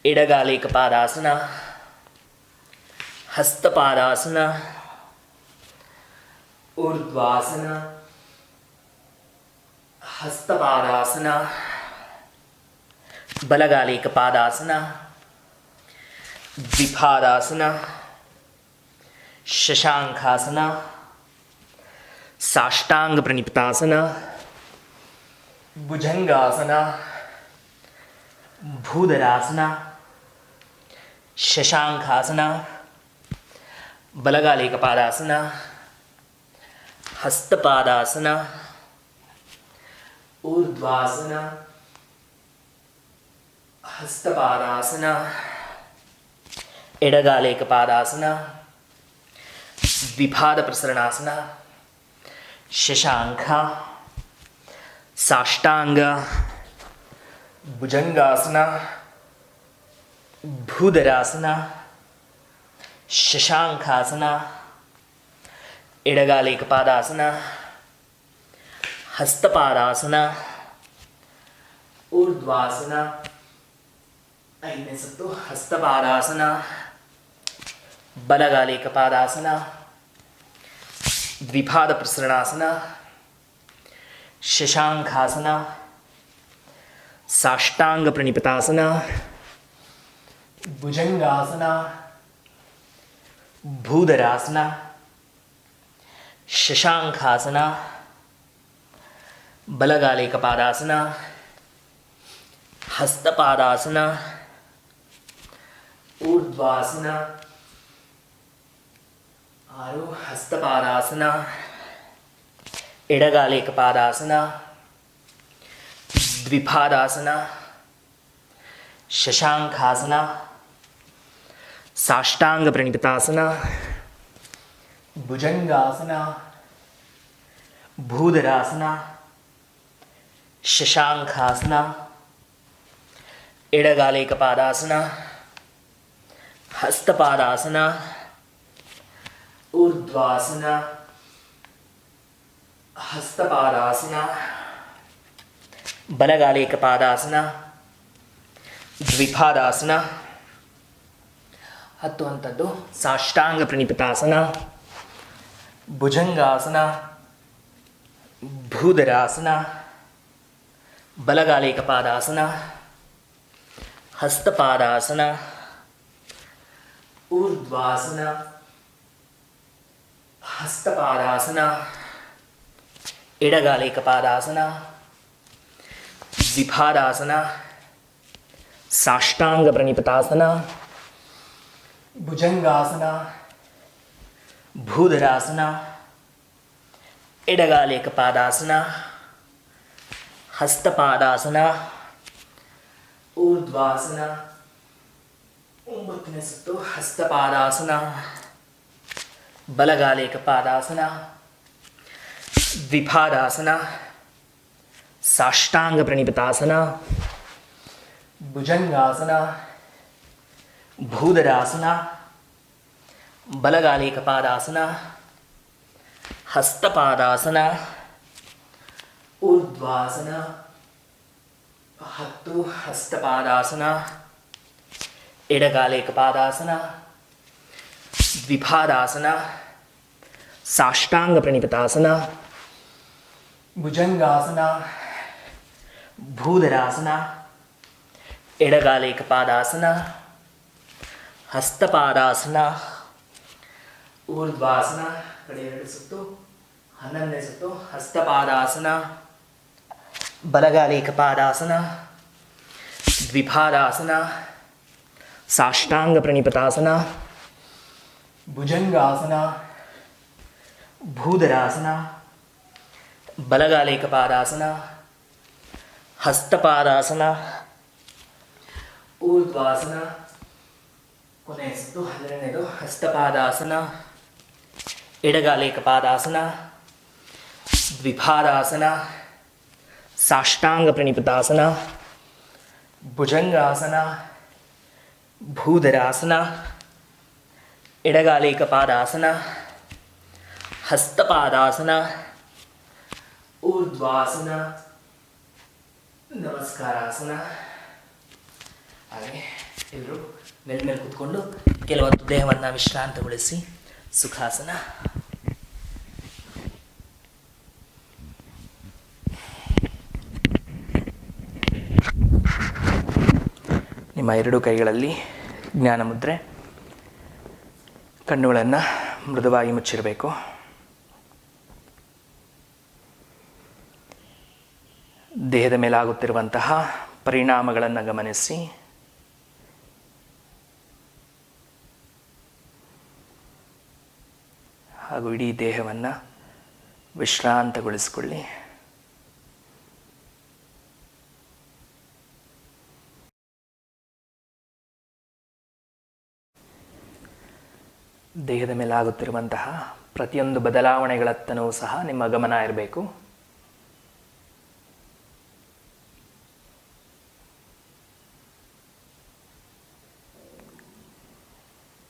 ಎಡಗಾಲೇಕಪಾದಾಸನ. ಹಸ್ತಪಾದಾಸನ. ಊರ್ಧ್ವಾಸನ. ಹಸ್ತಪಾದಾಸನ. ಬಲಗಾಲೇಕಪಾದಾಸನ. ದ್ವಿಪಾದಾಸನ. ಶಶಾಂಕಾಸನ. ಸಾಷ್ಟಾಂಗ ಪ್ರಣಿಪತಾಸನ. ಭುಜಂಗಾಸನ. ಭೂಧರಾಸನ. ಶಶಾಂಕಾಸನ. ಬಲಗಾಲೇಕಪಾದಾಸನ. ಹಸ್ತಪಾದಾಸನ. ಊರ್ಧ್ವಾಸನ. ಹಸ್ತಪಾದಾಸನ, ಎಡಗಾಲೇಕಪಾದಾಸನ, ದ್ವಿಪಾದ ಪ್ರಸರಣಾಸನ, ಶಶಾಂಕ, ಸಾಷ್ಟಾಂಗ, ಭುಜಂಗಾಸನ, ಭೂಧರಾಸನ, ಶಶಾಂಕಾಸನ, ಎಡಗಾಲೇಕಪಾದಾಸನ, ಹಸ್ತಪಾದಾಸನ, ಊರ್ಧ್ವಾಸನ, 5ನೇ ಸುತ್ತು ಹಸ್ತಪಾದಾಸನ, ಬಲಗಾಲೇಕಪಾದಾಸನ, ದ್ವಿಪಾದ ಪ್ರಸರಣಾಸನ, ಶಶಾಂಕಾಸನ, ಸಾಷ್ಟಾಂಗ ಪ್ರಣಿಪತಾಸನ, ಭುಜಂಗಾಸನ, ಭೂಧರಾಸನ, ಶಶಾಂಕಾಸನ, ಬಲಗಾಲೇಕಪಾದಾಸನ, ಹಸ್ತಪಾದಾಸನ, ಊರ್ಧ್ವಾಸನ, 6 ಹಸ್ತಪಾದಾಸನ, ಎಡಗಾಲೇಕಪಾದಾಸನ, ದ್ವಿಪಾದಾಸನ, ಶಶಾಂಕಾಸನ, ಸಾಷ್ಟಾಂಗ ಪ್ರಣಿಪತಾಸನ, ಭುಜಂಗಾಸನ, ಭೂಧರಾಸನ, ಶಶಾಂಕಾಸನ, ಎಡಗಾಲೇಕಪಾದಾಸನ, ಹಸ್ತಪಾದಾಸನ, ಊರ್ಧ್ವಾಸನ, ಹಸ್ತಪಾದಾಸನ, ಬಲಗಾಲೇಕಪಾದಾಸನ, ದ್ವಿಪಾದಾಸನ. 10 ಹಂತದ್ದು ಸಾಷ್ಟಾಂಗ ಪ್ರಣಿಪತಾಸನ, ಭುಜಂಗಾಸನ, ಭೂಧರಾಸನ, ಬಲಗಾಲೇಕಪಾದಾಸನ, ಹಸ್ತಪಾದಾಸನ, ಊರ್ಧ್ವಾಸನ, ಹಸ್ತಪಾದಾಸನ, ಎಡಗಾಲೇಕಪಾದಾಸನ, ದ್ವಿಪಾದಾಸನ, ಸಾಷ್ಟಾಂಗ ಪ್ರಣಿಪತಾಸನ, ಭುಜಂಗಾಸನ, ಭೂಧರಾಸನ, ಎಡಗಾಲೇಕಪಾದಾಸನ, ಹಸ್ತಪಾದಾಸನ, ಊರ್ಧ್ವಾಸನ, 9ನೇ ಸುತ್ತು ಹಸ್ತಪಾದಾಸನ, ಬಲಗಾಲೇಕಪಾದಾಸನ, ದ್ವಿಪಾದಾಸನ, ಸಾಷ್ಟಾಂಗ ಪ್ರಣಿಪತಾಸನ, ಭುಜಂಗಾಸನ, ಭೂಧರಾಸನ, ಬಲಗಾಲೇಕಪಾದಾಸನ, ಹಸ್ತಪಾದಾಸನ, ಊರ್ಧ್ವಾಸನ, 10 ಹಸ್ತಪಾದಾಸನ, ಎಡಗಾಲೇಕಪಾದಾಸನ, ದ್ವಿಪಾದಾಸನ, ಸಾಷ್ಟಾಂಗ ಪ್ರಣಿಪತಾಸನ, ಭುಜಂಗಾಸನ, ಭೂಧರಾಸನ, ಎಡಗಾಲೇಕಪಾದಾಸನ, ಹಸ್ತಪಾದಾಸನ, ಊರ್ಧ್ವಾಸನ, ಕಡೆ 2 ಸುತ್ತು 11ನೇ ಸುತ್ತು ಹಸ್ತಪಾದಾಸನ, ಬಲಗಾಲೇಕಪಾದಾಸನ, ದ್ವಿಪಾದಾಸನ, ಸಾಷ್ಟಾಂಗ ಪ್ರಣಿಪತಾಸನ, ಭುಜಂಗಾಸನ, ಭೂಧರಾಸನ, ಬಲಗಾಲೇಕಪಾದಾಸನ, ಹಸ್ತಪಾದಾಸನ, ಊರ್ಧ್ವಾಸನ, ಕೊನೆಯ ಸುತ್ತು 12ನೇದು ಹಸ್ತಪಾದಾಸನ, ಎಡಗಾಲೇಕಪಾದಾಸನ, ದ್ವಿಪಾದಾಸನ, ಸಾಷ್ಟಾಂಗ ಪ್ರಣಿಪತಾಸನ, ಭುಜಂಗಾಸನ, ಭೂಧರಾಸನ, ಎಡಗಾಲೇಕಪಾದಾಸನ, ಹಸ್ತಪಾದಾಸನ, ಊರ್ಧ್ವಾಸನ, ನಮಸ್ಕಾರಾಸನ. ಹಾಗೆ ಎಲ್ಲರೂ ಮೇಲೆ ಕೂತ್ಕೊಂಡು ಕೆಲವೊಂದು ದೇಹವನ್ನು ವಿಶ್ರಾಂತಗೊಳಿಸಿ ಸುಖಾಸನ. ನಿಮ್ಮ 2 ಕೈಗಳಲ್ಲಿ ಜ್ಞಾನ ಮುದ್ರೆ, ಕಣ್ಣುಗಳನ್ನು ಮೃದುವಾಗಿ ಮುಚ್ಚಿರಬೇಕು. ದೇಹದ ಮೇಲಾಗುತ್ತಿರುವಂತಹ ಪರಿಣಾಮಗಳನ್ನು ಗಮನಿಸಿ ಹಾಗೂ ಇಡೀ ದೇಹವನ್ನು ವಿಶ್ರಾಂತಗೊಳಿಸಿಕೊಳ್ಳಿ. ದೇಹದ ಮೇಲೆ ಆಗುತ್ತಿರುವಂತಹ ಪ್ರತಿಯೊಂದು ಬದಲಾವಣೆಗಳತ್ತನೂ ಸಹ ನಿಮ್ಮ ಗಮನ ಇರಬೇಕು.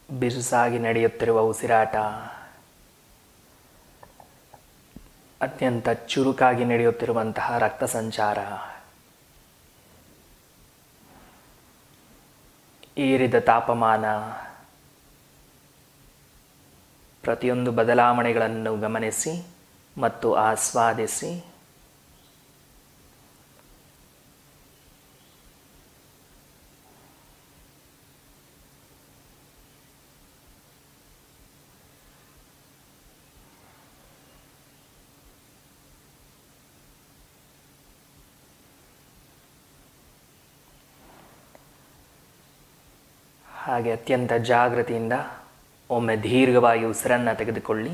ಬಿರುಸಾಗಿ ನಡೆಯುತ್ತಿರುವ ಉಸಿರಾಟ, ಅತ್ಯಂತ ಚುರುಕಾಗಿ ನಡೆಯುತ್ತಿರುವಂತಹ ರಕ್ತ ಸಂಚಾರ, ಏರಿದ ತಾಪಮಾನ, ಪ್ರತಿಯೊಂದು ಬದಲಾವಣೆಗಳನ್ನು ಗಮನಿಸಿ ಮತ್ತು ಆಸ್ವಾದಿಸಿ. ಹಾಗೆ ಅತ್ಯಂತ ಜಾಗೃತಿಯಿಂದ ಒಮ್ಮೆ ದೀರ್ಘವಾಗಿ ಉಸಿರನ್ನು ತೆಗೆದುಕೊಳ್ಳಿ.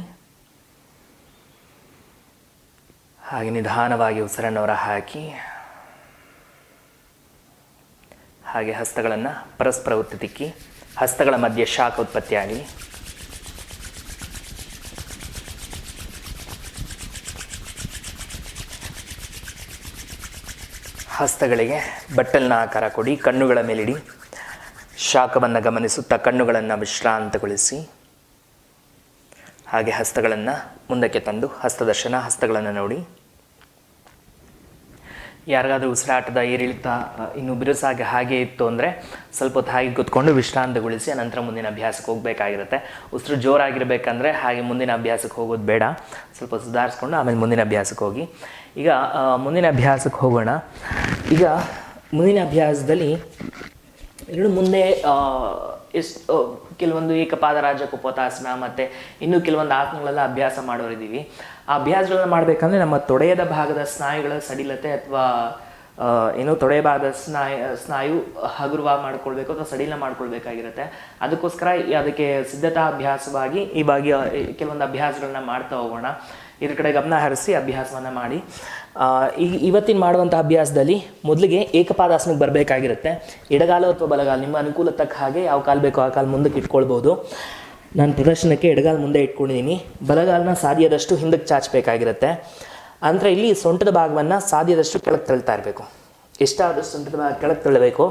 ಹಾಗೆ ನಿಧಾನವಾಗಿ ಉಸಿರನ್ನು ಹೊರಹಾಕಿ. ಹಾಗೆ ಹಸ್ತಗಳನ್ನು ಪರಸ್ಪರ ಒತ್ತಿ ತಿಕ್ಕಿ ಹಸ್ತಗಳ ಮಧ್ಯೆ ಶಾಖ ಉತ್ಪತ್ತಿಯಾಗಲಿ. ಹಸ್ತಗಳಿಗೆ ಬಟ್ಟಲಿನ ಆಕಾರ ಕೊಡಿ. ಕಣ್ಣುಗಳ ಮೇಲಿಡಿ. ಶಾಖವನ್ನು ಗಮನಿಸುತ್ತಾ ಕಣ್ಣುಗಳನ್ನು ವಿಶ್ರಾಂತಗೊಳಿಸಿ. ಹಾಗೆ ಹಸ್ತಗಳನ್ನು ಮುಂದಕ್ಕೆ ತಂದು ಹಸ್ತದರ್ಶನ, ಹಸ್ತಗಳನ್ನು ನೋಡಿ. ಯಾರಿಗಾದರೂ ಉಸಿರಾಟದ ಏರಿಳಿತ ಇನ್ನೂ ಬಿರುಸಾಗಿ ಹಾಗೆ ಇತ್ತು ಅಂದರೆ ಸ್ವಲ್ಪ ಹೊತ್ತು ಹಾಗೆ ಕೂತ್ಕೊಂಡು ವಿಶ್ರಾಂತಗೊಳಿಸಿ ಅನಂತರ ಮುಂದಿನ ಅಭ್ಯಾಸಕ್ಕೆ ಹೋಗಬೇಕಾಗಿರುತ್ತೆ. ಉಸಿರು ಜೋರಾಗಿರಬೇಕಂದ್ರೆ ಹಾಗೆ ಮುಂದಿನ ಅಭ್ಯಾಸಕ್ಕೆ ಹೋಗೋದು ಬೇಡ. ಸ್ವಲ್ಪ ಸುಧಾರಿಸ್ಕೊಂಡು ಆಮೇಲೆ ಮುಂದಿನ ಅಭ್ಯಾಸಕ್ಕೆ ಹೋಗಿ. ಈಗ ಮುಂದಿನ ಅಭ್ಯಾಸಕ್ಕೆ ಹೋಗೋಣ. ಈಗ ಮುಂದಿನ ಅಭ್ಯಾಸದಲ್ಲಿ ಎರಡು ಮುಂದೆ ಕೆಲವೊಂದು ಏಕಪಾದರಾಜ ಕುಪೋತಾಸನ ಮತ್ತು ಇನ್ನೂ ಕೆಲವೊಂದು ಆಸನಗಳೆಲ್ಲ ಅಭ್ಯಾಸ ಮಾಡೋರಿದ್ದೀವಿ. ಆ ಅಭ್ಯಾಸಗಳನ್ನ ಮಾಡಬೇಕಂದ್ರೆ ನಮ್ಮ ತೊಡೆಯದ ಭಾಗದ ಸ್ನಾಯುಗಳ ಸಡಿಲತೆ ಅಥವಾ ತೊಡೆಯ ಭಾಗದ ಸ್ನಾಯು ಹಗುರವಾಗಿ ಮಾಡ್ಕೊಳ್ಬೇಕು ಅಥವಾ ಸಡಿಲ ಮಾಡ್ಕೊಳ್ಬೇಕಾಗಿರುತ್ತೆ. ಅದಕ್ಕೋಸ್ಕರ ಅದಕ್ಕೆ ಸಿದ್ಧತಾ ಅಭ್ಯಾಸವಾಗಿ ಈ ಬಗ್ಗೆ ಕೆಲವೊಂದು ಅಭ್ಯಾಸಗಳನ್ನ ಮಾಡ್ತಾ ಹೋಗೋಣ. ಇದ್ರ ಕಡೆ ಗಮನ ಹರಿಸಿ ಅಭ್ಯಾಸವನ್ನು ಮಾಡಿ. ಇವತ್ತಿನ ಮಾಡುವಂಥ ಅಭ್ಯಾಸದಲ್ಲಿ ಮೊದಲಿಗೆ ಏಕಪಾದಾಸನಕ್ಕೆ ಬರಬೇಕಾಗಿರುತ್ತೆ. ಎಡಗಾಲು ಅಥವಾ ಬಲಗಾಲು ನಿಮ್ಮ ಅನುಕೂಲ ತಕ್ಕ ಹಾಗೆ ಯಾವ ಕಾಲು ಬೇಕೋ ಆ ಕಾಲು ಮುಂದಕ್ಕೆ ಇಟ್ಕೊಳ್ಬೋದು. ನಾನು ಪ್ರದರ್ಶನಕ್ಕೆ ಎಡಗಾಲು ಮುಂದೆ ಇಟ್ಕೊಂಡಿದ್ದೀನಿ. ಬಲಗಾಲನ್ನ ಸಾಧ್ಯದಷ್ಟು ಹಿಂದಕ್ಕೆ ಚಾಚಬೇಕಾಗಿರುತ್ತೆ. ಅಂದರೆ ಇಲ್ಲಿ ಸೊಂಟದ ಭಾಗವನ್ನು ಸಾಧ್ಯದಷ್ಟು ಕೆಳಗೆ ತಳ್ತಾ ಇರಬೇಕು. ಎಷ್ಟಾದಷ್ಟು ಸೊಂಟದ ಭಾಗ ಕೆಳಗೆ ತಳ್ಳಬೇಕು.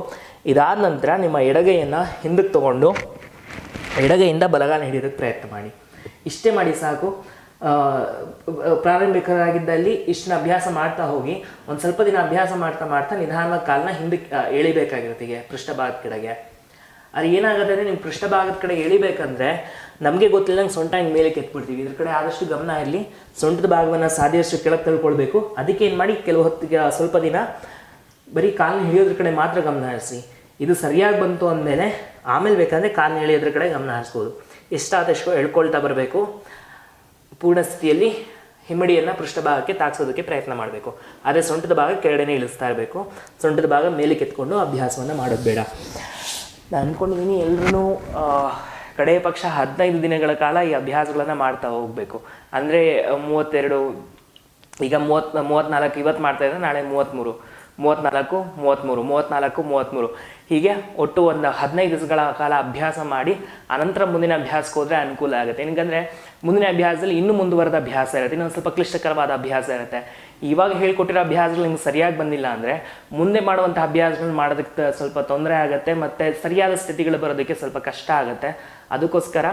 ಇದಾದ ನಂತರ ನಿಮ್ಮ ಎಡಗೈಯನ್ನು ಹಿಂದಕ್ಕೆ ತೊಗೊಂಡು ಎಡಗೈಯಿಂದ ಬಲಗಾಲ ಹಿಡಿಯೋದಕ್ಕೆ ಪ್ರಯತ್ನ ಮಾಡಿ. ಇಷ್ಟೇ ಮಾಡಿ ಸಾಕು. ಪ್ರಾರಂಭಿಕರಾಗಿದ್ದಲ್ಲಿ ಇಷ್ಟನ್ನ ಅಭ್ಯಾಸ ಮಾಡ್ತಾ ಹೋಗಿ ಒಂದು ಸ್ವಲ್ಪ ದಿನ ಅಭ್ಯಾಸ ಮಾಡ್ತಾ ಮಾಡ್ತಾ ನಿಧಾನವಾಗಿ ಕಾಲನ್ನ ಹಿಂದಕ್ಕೆ ಎಳಿಬೇಕಾಗಿರುತ್ತೆ. ಹೀಗೆ ಪೃಷ್ಠಭಾಗದ ಕಡೆಗೆ. ಅದು ಏನಾಗುತ್ತೆ ಅಂದರೆ ನೀವು ಪೃಷ್ಠಭಾಗದ ಕಡೆ ಎಳಿಬೇಕಂದ್ರೆ ನಮಗೆ ಗೊತ್ತಿಲ್ಲದಂಗೆ ಸೊಂಟ ಹಿಂಗೆ ಮೇಲೆ ಕೆತ್ಬಿಡ್ತೀವಿ. ಇದ್ರ ಕಡೆ ಆದಷ್ಟು ಗಮನ ಇರಲಿ. ಸೊಂಟದ ಭಾಗವನ್ನು ಸಾಧ್ಯಷ್ಟು ಕೆಳಗೆ ತಳ್ಕೊಳ್ಬೇಕು. ಅದಕ್ಕೆ ಏನು ಮಾಡಿ ಕೆಲವು ಹೊತ್ತಿಗೆ ಸ್ವಲ್ಪ ದಿನ ಬರೀ ಕಾಲನ್ನ ಹಿಡಿಯೋದ್ರ ಕಡೆ ಮಾತ್ರ ಗಮನ ಹರಿಸಿ. ಇದು ಸರಿಯಾಗಿ ಬಂತು ಅಂದಮೇಲೆ ಆಮೇಲೆ ಬೇಕಂದರೆ ಕಾಲನ್ನ ಎಳೆಯೋದ್ರ ಕಡೆ ಗಮನ ಹರಿಸ್ಬೋದು. ಎಷ್ಟಾದಷ್ಟು ಎಳ್ಕೊಳ್ತಾ ಬರಬೇಕು. ಪೂರ್ಣ ಸ್ಥಿತಿಯಲ್ಲಿ ಹಿಮ್ಮಡಿಯನ್ನು ಪೃಷ್ಠಭಾಗಕ್ಕೆ ತಾಗಿಸೋದಕ್ಕೆ ಪ್ರಯತ್ನ ಮಾಡಬೇಕು. ಆದರೆ ಸೊಂಟದ ಭಾಗ ಕೆಳಗಡೆನೇ ಇಳಿಸ್ತಾ ಇರಬೇಕು. ಸೊಂಟದ ಭಾಗ ಮೇಲೆ ಕೆತ್ಕೊಂಡು ಅಭ್ಯಾಸವನ್ನು ಮಾಡೋದು ಬೇಡ. ನಾನು ಅಂದ್ಕೊಂಡಿದ್ದೀನಿ ಎಲ್ಲರೂ ಕಡೆಯ ಪಕ್ಷ 15 ದಿನಗಳ ಕಾಲ ಈ ಅಭ್ಯಾಸಗಳನ್ನು ಮಾಡ್ತಾ ಹೋಗಬೇಕು. ಅಂದರೆ 32, ಈಗ 34 ಇವತ್ತು ಮಾಡ್ತಾಯಿದ್ರೆ ನಾಳೆ 33, 34, 33, 34, 33 ಹೀಗೆ ಒಟ್ಟು ಒಂದು 15 ದಿವಸಗಳ ಕಾಲ ಅಭ್ಯಾಸ ಮಾಡಿ ಅನಂತರ ಮುಂದಿನ ಅಭ್ಯಾಸಕ್ಕೆ ಹೋದರೆ ಅನುಕೂಲ ಆಗುತ್ತೆ. ಏನಂದರೆ ಮುಂದಿನ ಅಭ್ಯಾಸದಲ್ಲಿ ಇನ್ನೂ ಮುಂದುವರೆದ ಅಭ್ಯಾಸ ಇರುತ್ತೆ. ಇನ್ನೊಂದು ಸ್ವಲ್ಪ ಕ್ಲಿಷ್ಟಕರವಾದ ಅಭ್ಯಾಸ ಇರುತ್ತೆ. ಇವಾಗ ಹೇಳ್ಕೊಟ್ಟಿರೋ ಅಭ್ಯಾಸಗಳು ನಿಮ್ಗೆ ಸರಿಯಾಗಿ ಬಂದಿಲ್ಲ ಅಂದರೆ ಮುಂದೆ ಮಾಡುವಂಥ ಅಭ್ಯಾಸಗಳನ್ನ ಮಾಡೋದಕ್ಕೆ ಸ್ವಲ್ಪ ತೊಂದರೆ ಆಗುತ್ತೆ ಮತ್ತು ಸರಿಯಾದ ಸ್ಥಿತಿಗಳು ಬರೋದಕ್ಕೆ ಸ್ವಲ್ಪ ಕಷ್ಟ ಆಗುತ್ತೆ. ಅದಕ್ಕೋಸ್ಕರ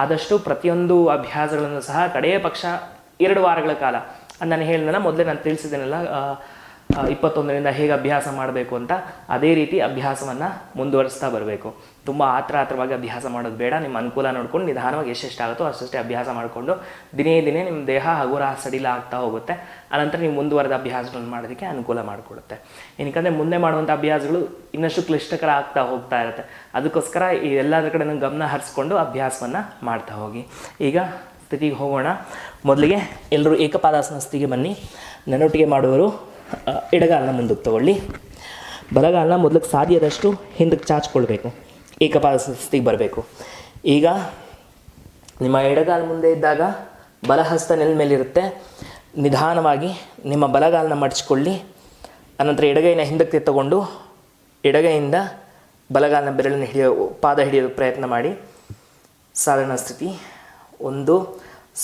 ಆದಷ್ಟು ಪ್ರತಿಯೊಂದು ಅಭ್ಯಾಸಗಳನ್ನು ಸಹ ಕಡೆಯ ಪಕ್ಷ 2 ವಾರಗಳ ಕಾಲ ನಾನು ಹೇಳಿದ್ನಲ್ಲ, ಮೊದಲೇ ನಾನು ತಿಳಿಸಿದ್ದೇನಲ್ಲ 21ರಿಂದ ಹೇಗೆ ಅಭ್ಯಾಸ ಮಾಡಬೇಕು ಅಂತ, ಅದೇ ರೀತಿ ಅಭ್ಯಾಸವನ್ನು ಮುಂದುವರಿಸ್ತಾ ಬರಬೇಕು. ತುಂಬ ಆತರವಾಗಿ ಅಭ್ಯಾಸ ಮಾಡೋದು ಬೇಡ. ನಿಮ್ಮ ಅನುಕೂಲ ನೋಡ್ಕೊಂಡು ನಿಧಾನವಾಗಿ ಎಷ್ಟೆಷ್ಟಾಗುತ್ತೋ ಅಷ್ಟೇ ಅಭ್ಯಾಸ ಮಾಡಿಕೊಂಡು ದಿನೇ ದಿನೇ ನಿಮ್ಮ ದೇಹ ಹಗುರ ಸಡಿಲ ಆಗ್ತಾ ಹೋಗುತ್ತೆ. ಆನಂತರ ನೀವು ಮುಂದುವರೆದ ಅಭ್ಯಾಸಗಳನ್ನು ಮಾಡೋದಕ್ಕೆ ಅನುಕೂಲ ಮಾಡಿಕೊಡುತ್ತೆ. ಏನಕ್ಕಂದರೆ ಮುಂದೆ ಮಾಡುವಂಥ ಅಭ್ಯಾಸಗಳು ಇನ್ನಷ್ಟು ಕ್ಲಿಷ್ಟಕರ ಆಗ್ತಾ ಹೋಗ್ತಾ ಇರುತ್ತೆ. ಅದಕ್ಕೋಸ್ಕರ ಈ ಎಲ್ಲದರ ಕಡೆ ಗಮನ ಹರಿಸ್ಕೊಂಡು ಅಭ್ಯಾಸವನ್ನು ಮಾಡ್ತಾ ಹೋಗಿ. ಈಗ ಸ್ಥಿತಿಗೆ ಹೋಗೋಣ. ಮೊದಲಿಗೆ ಎಲ್ಲರೂ ಏಕಪಾದಾಸನ ಸ್ಥಿತಿಗೆ ಬನ್ನಿ. ನನ್ನೊಟ್ಟಿಗೆ ಮಾಡುವವರು ಎಡಗಾಲನ್ನ ಮುಂದಕ್ಕೆ ತಗೊಳ್ಳಿ. ಬಲಗಾಲನ್ನ ಮೊದಲಿಗೆ ಸಾಧ್ಯದಷ್ಟು ಹಿಂದಕ್ಕೆ ಚಾಚ್ಕೊಳ್ಬೇಕು. ಏಕಪಾದಾಸನ ಸ್ಥಿತಿಗೆ ಬರಬೇಕು. ಈಗ ನಿಮ್ಮ ಎಡಗಾಲ ಮುಂದೆ ಇದ್ದಾಗ ಬಲಹಸ್ತ ನೆಲ ಮೇಲಿರುತ್ತೆ. ನಿಧಾನವಾಗಿ ನಿಮ್ಮ ಬಲಗಾಲನ್ನ ಮಡಚಿಕೊಳ್ಳಿ. ಅನಂತರ ಎಡಗೈನ ಹಿಂದಕ್ಕೆ ತಗೊಂಡು ಎಡಗೈಯಿಂದ ಬಲಗಾಲನ ಬೆರಳನ್ನು ಪಾದ ಹಿಡಿಯೋದಕ್ಕೆ ಪ್ರಯತ್ನ ಮಾಡಿ. ಸಾಧಾರಣ ಸ್ಥಿತಿ. 1,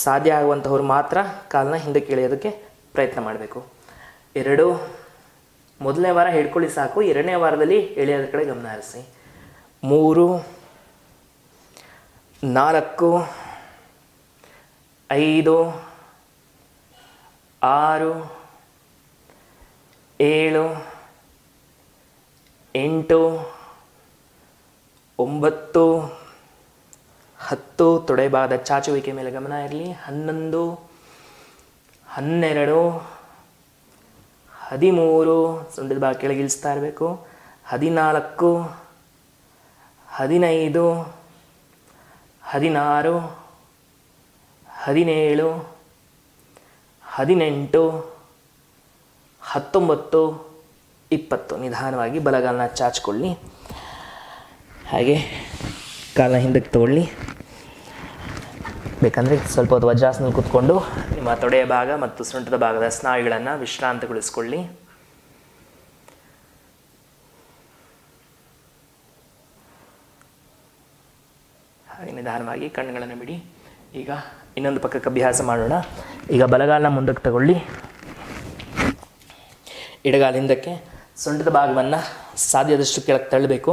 ಸಾಧ್ಯ ಆಗುವಂಥವ್ರು ಮಾತ್ರ ಕಾಲನ್ನ ಹಿಂದಕ್ಕೆ ಎಳೆಯೋದಕ್ಕೆ ಪ್ರಯತ್ನ ಮಾಡಬೇಕು. 2, ಮೊದಲನೇ ವಾರ ಹಿಡ್ಕೊಳ್ಳಿ ಸಾಕು, 2ನೇ ವಾರದಲ್ಲಿ ಎಳೆಯೋದ್ರ ಕಡೆ ಗಮನ ಹರಿಸಿ. 3, 4, 5, 6, 7, 8, 9, 10 ತೊಡೆ ಭಾಗದ ಚಾಚುವಿಕೆ ಮೇಲೆ ಗಮನ ಇರಲಿ. 11, 12, 13 ಸೊಂಟದ ಭಾಗ ಕೆಳಗೆ ಇಳಿಸ್ತಾ ಇರಬೇಕು. 14, 15, 16, 17, 18, 19, 20. ನಿಧಾನವಾಗಿ ಬಲಗಾಲನ್ನ ಚಾಚಿಕೊಳ್ಳಿ. ಹಾಗೆ ಕಾಲನ್ನ ಹಿಂದಕ್ಕೆ ತಗೊಳ್ಳಿ. ಬೇಕಂದರೆ ಸ್ವಲ್ಪ ಹೊತ್ತು ವಜ್ರಾಸನಲ್ಲಿ ಕೂತ್ಕೊಂಡು ನಿಮ್ಮ ತೊಡೆಯ ಭಾಗ ಮತ್ತು ಸೊಂಟದ ಭಾಗದ ಸ್ನಾಯುಗಳನ್ನು ವಿಶ್ರಾಂತಗೊಳಿಸ್ಕೊಳ್ಳಿ. ಹಾಗೆ ನಿಧಾನವಾಗಿ ಕಣ್ಣುಗಳನ್ನು ಬಿಡಿ. ಈಗ ಇನ್ನೊಂದು ಪಕ್ಕಕ್ಕೆ ಅಭ್ಯಾಸ ಮಾಡೋಣ. ಈಗ ಬಲಗಾಲನ ಮುಂದಕ್ಕೆ ತಗೊಳ್ಳಿ, ಎಡಗಾಲ ಹಿಂದಕ್ಕೆ, ಸೊಂಟದ ಭಾಗವನ್ನು ಸಾಧ್ಯದಷ್ಟು ಕೆಳಗೆ ತಳ್ಳಬೇಕು.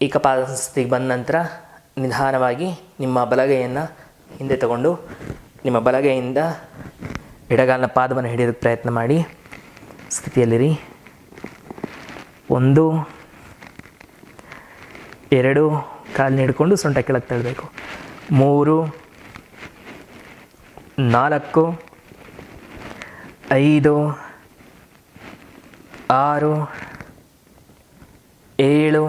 ಏಕಪಾದಸ್ಥಿತಿಗೆ ಬಂದ ನಂತರ ನಿಧಾನವಾಗಿ ನಿಮ್ಮ ಬಲಗೈಯನ್ನು ಹಿಂದೆ ತಗೊಂಡು ನಿಮ್ಮ ಬಲಗೈಯಿಂದ ಎಡಗಾಲಿನ ಪಾದವನ್ನು ಹಿಡಿಯೋದಕ್ಕೆ ಪ್ರಯತ್ನ ಮಾಡಿ. ಸ್ಥಿತಿಯಲ್ಲಿರಿ. 1, 2 ಕಾಲನ್ನ ಹಿಡ್ಕೊಂಡು ಸೊಂಟ ಕೆಳಗೆ ತಳ್ಳಬೇಕು. 3, 4, 5, 6, 7,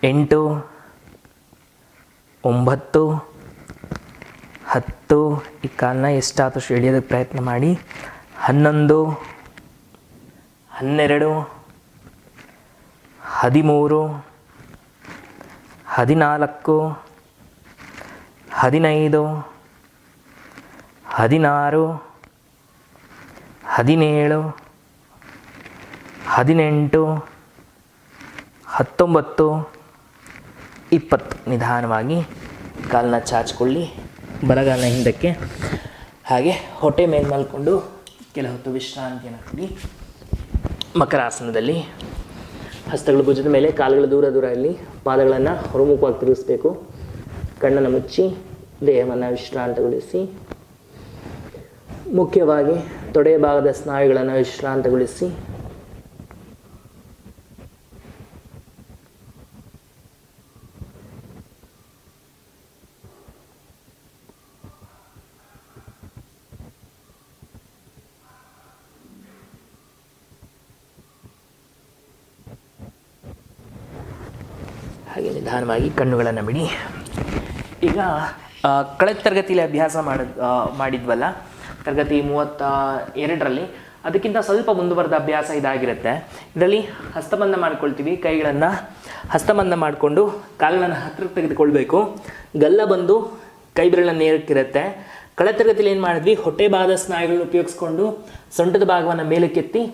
8, 9, 10. ಈ ಕಾಲನ್ನ ಎಷ್ಟಾದಷ್ಟು ಎಳೆಯೋದಕ್ಕೆ ಪ್ರಯತ್ನ ಮಾಡಿ. 11, 12, 13, 14, 15, 16, 17, 18, 19, 20. ನಿಧಾನವಾಗಿ ಕಾಲನ್ನ ಚಾಚಿಕೊಳ್ಳಿ, ಬಲಗಾಲನ ಹಿಂದಕ್ಕೆ. ಹಾಗೆ ಹೊಟ್ಟೆ ಮೇಲೆ ಮಲ್ಕೊಂಡು ಕೆಲ ಹೊತ್ತು ವಿಶ್ರಾಂತಿಯನ್ನು ಕೊಡಿ. ಮಕರಾಸನದಲ್ಲಿ ಹಸ್ತಗಳು ಭುಜದ ಮೇಲೆ, ಕಾಲುಗಳು ದೂರ ದೂರ ಇಲ್ಲಿ, ಪಾದಗಳನ್ನು ಹೊರಮುಖವಾಗಿ ತಿರುಗಿಸ್ಬೇಕು. ಕಣ್ಣನ್ನು ಮುಚ್ಚಿ ದೇಹವನ್ನು ವಿಶ್ರಾಂತಗೊಳಿಸಿ. ಮುಖ್ಯವಾಗಿ ತೊಡೆಯ ಭಾಗದ ಸ್ನಾಯುಗಳನ್ನು ವಿಶ್ರಾಂತಗೊಳಿಸಿ. ಹಾಗೆ ನಿಧಾನವಾಗಿ ಕಣ್ಣುಗಳನ್ನು ಬಿಡಿ. ಈಗ ಕಳೆದ ತರಗತಿಯಲ್ಲಿ ಅಭ್ಯಾಸ ಮಾಡಿದ್ವಲ್ಲ, ತರಗತಿ 32ರಲ್ಲಿ, ಅದಕ್ಕಿಂತ ಸ್ವಲ್ಪ ಮುಂದುವರೆದ ಅಭ್ಯಾಸ ಇದಾಗಿರುತ್ತೆ. ಇದರಲ್ಲಿ ಹಸ್ತಬಂಧ ಮಾಡ್ಕೊಳ್ತೀವಿ. ಕೈಗಳನ್ನು ಹಸ್ತಬಂಧ ಮಾಡಿಕೊಂಡು ಕಾಲುಗಳನ್ನು ಹತ್ತಿರಕ್ಕೆ ತೆಗೆದುಕೊಳ್ಬೇಕು. ಗಲ್ಲ ಬಂದು ಕೈ ಬೆರಳನ್ನ ನೇರಕ್ಕಿರುತ್ತೆ. ಕಳೆದ ತರಗತಿಯಲ್ಲಿ ಏನು ಮಾಡಿದ್ವಿ, ಹೊಟ್ಟೆ ಭಾಗದ ಸ್ನಾಯುಗಳನ್ನ ಉಪಯೋಗಿಸ್ಕೊಂಡು ಸೊಂಟದ ಭಾಗವನ್ನು ಮೇಲಕ್ಕೆತ್ತಿ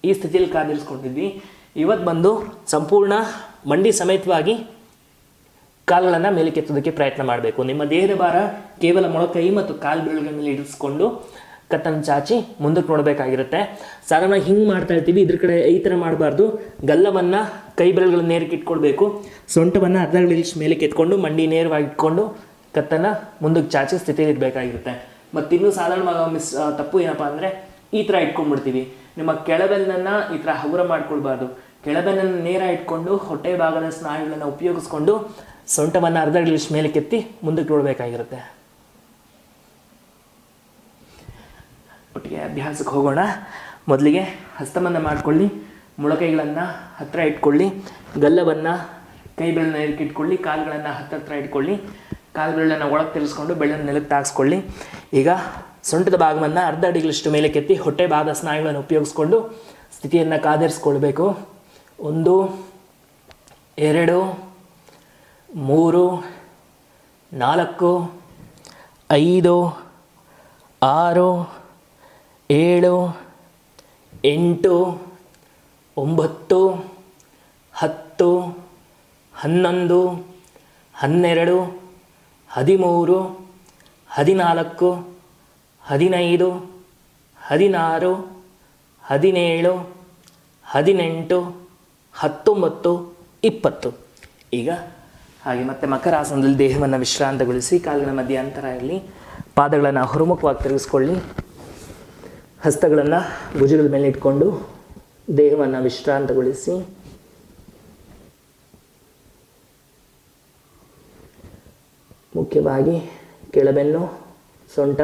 ಈ ಸ್ಥಿತಿಯಲ್ಲಿ ಕಾದಿರಿಸ್ಕೊಂಡಿದ್ವಿ. ಇವತ್ತು ಬಂದು ಸಂಪೂರ್ಣ ಮಂಡಿ ಸಮೇತವಾಗಿ ಕಾಲುಗಳನ್ನು ಮೇಲಕ್ಕೆತ್ತೋದಕ್ಕೆ ಪ್ರಯತ್ನ ಮಾಡಬೇಕು. ನಿಮ್ಮ ದೇಹದ ಭಾರ ಕೇವಲ ಮೊಳಕೈ ಮತ್ತು ಕಾಲು ಬೆರಳುಗಳ ಮೇಲೆ ಇರಿಸ್ಕೊಂಡು ಕತ್ತನ್ನು ಚಾಚಿ ಮುಂದಕ್ಕೆ ನೋಡಬೇಕಾಗಿರುತ್ತೆ. ಸಾಧಾರಣ ಹಿಂಗೆ ಮಾಡ್ತಾ ಇರ್ತೀವಿ, ಇದ್ರ ಕಡೆ ಈ ಥರ ಮಾಡಬಾರ್ದು. ಗಲ್ಲವನ್ನು ಕೈ ಬೆರಳುಗಳನ್ನ ನೇರಕ್ಕೆ ಇಟ್ಕೊಳ್ಬೇಕು. ಸೊಂಟವನ್ನು ಅರ್ಧಗಳು ಇಳಿಸಿ ಮೇಲಕ್ಕೆ ಎತ್ಕೊಂಡು ಮಂಡಿ ನೇರವಾಗಿ ಇಟ್ಕೊಂಡು ಕತ್ತನ್ನು ಮುಂದಕ್ಕೆ ಚಾಚಿ ಸ್ಥಿತಿಯಲ್ಲಿ ಇರಬೇಕಾಗಿರುತ್ತೆ. ಮತ್ತು ಇನ್ನೂ ಸಾಧಾರಣವಾಗಿ ತಪ್ಪು ಏನಪ್ಪ ಅಂದರೆ ಈ ಥರ ಇಟ್ಕೊಂಡ್ಬಿಡ್ತೀವಿ. ನಿಮ್ಮ ಕೆಳಬೆನ್ನನ್ನು ಈ ಥರ ಹಗುರ ಮಾಡ್ಕೊಳ್ಬಾರ್ದು. ಕೆಳಬೆನ್ನನ್ನು ನೇರ ಇಟ್ಕೊಂಡು ಹೊಟ್ಟೆ ಭಾಗದ ಸ್ನಾಯುಗಳನ್ನು ಉಪಯೋಗಿಸ್ಕೊಂಡು ಸೊಂಟವನ್ನು ಅರ್ಧಗಳಿಸಿ ಮೇಲಕ್ಕೆತ್ತಿ ಮುಂದಕ್ಕೆ ನೋಡಬೇಕಾಗಿರುತ್ತೆ. ಒಟ್ಟಿಗೆ ಅಭ್ಯಾಸಕ್ಕೆ ಹೋಗೋಣ. ಮೊದಲಿಗೆ ಹಸ್ತಬಂಧ ಮಾಡಿಕೊಳ್ಳಿ, ಮೊಳಕೈಗಳನ್ನು ಹತ್ತಿರ ಇಟ್ಕೊಳ್ಳಿ, ಗಲ್ಲವನ್ನು ಕೈ ಬೆರಳನ್ನ ಇಟ್ಕೊಳ್ಳಿ, ಕಾಲುಗಳನ್ನು ಹತ್ತಿರ ಇಟ್ಕೊಳ್ಳಿ, ಕಾಲು ಬೆರಳನ್ನು ಒಳಗೆ ತಿರ್ಸ್ಕೊಂಡು ಬೆಳ್ಳನ್ನು ನೆಲಕ್ಕೆ ತಾಗಿಸ್ಕೊಳ್ಳಿ. ಈಗ ಸೊಂಟದ ಭಾಗವನ್ನು ಅರ್ಧ ಅಡಿಗಳಷ್ಟು ಮೇಲಕ್ಕೆತ್ತಿ ಹೊಟ್ಟೆ ಭಾಗದ ಸ್ನಾಯುಗಳನ್ನು ಉಪಯೋಗಿಸ್ಕೊಂಡು ಸ್ಥಿತಿಯನ್ನು ಕಾದಿರಿಸ್ಕೊಳ್ಬೇಕು. 1, 2, 3, 4, 5, 6, 7, 8, 9, 10, 11, 12, 13, 14, 15, 16, 17, 18, 19, 20. ಈಗ ಹಾಗೆ ಮತ್ತೆ ಮಕರಾಸನದಲ್ಲಿ ದೇಹವನ್ನು ವಿಶ್ರಾಂತಗೊಳಿಸಿ ಕಾಲುಗಳ ಮಧ್ಯೆ ಅಂತರ ಇರಲಿ. ಪಾದಗಳನ್ನು ಹೊರಮುಖವಾಗಿ ತಿರುಗಿಸ್ಕೊಳ್ಳಿ. ಹಸ್ತಗಳನ್ನು ಭುಜಗಳ ಮೇಲೆ ಇಟ್ಕೊಂಡು ದೇಹವನ್ನು ವಿಶ್ರಾಂತಗೊಳಿಸಿ. ಮುಖ್ಯವಾಗಿ ಕೆಳಬೆನ್ನು, ಸೊಂಟ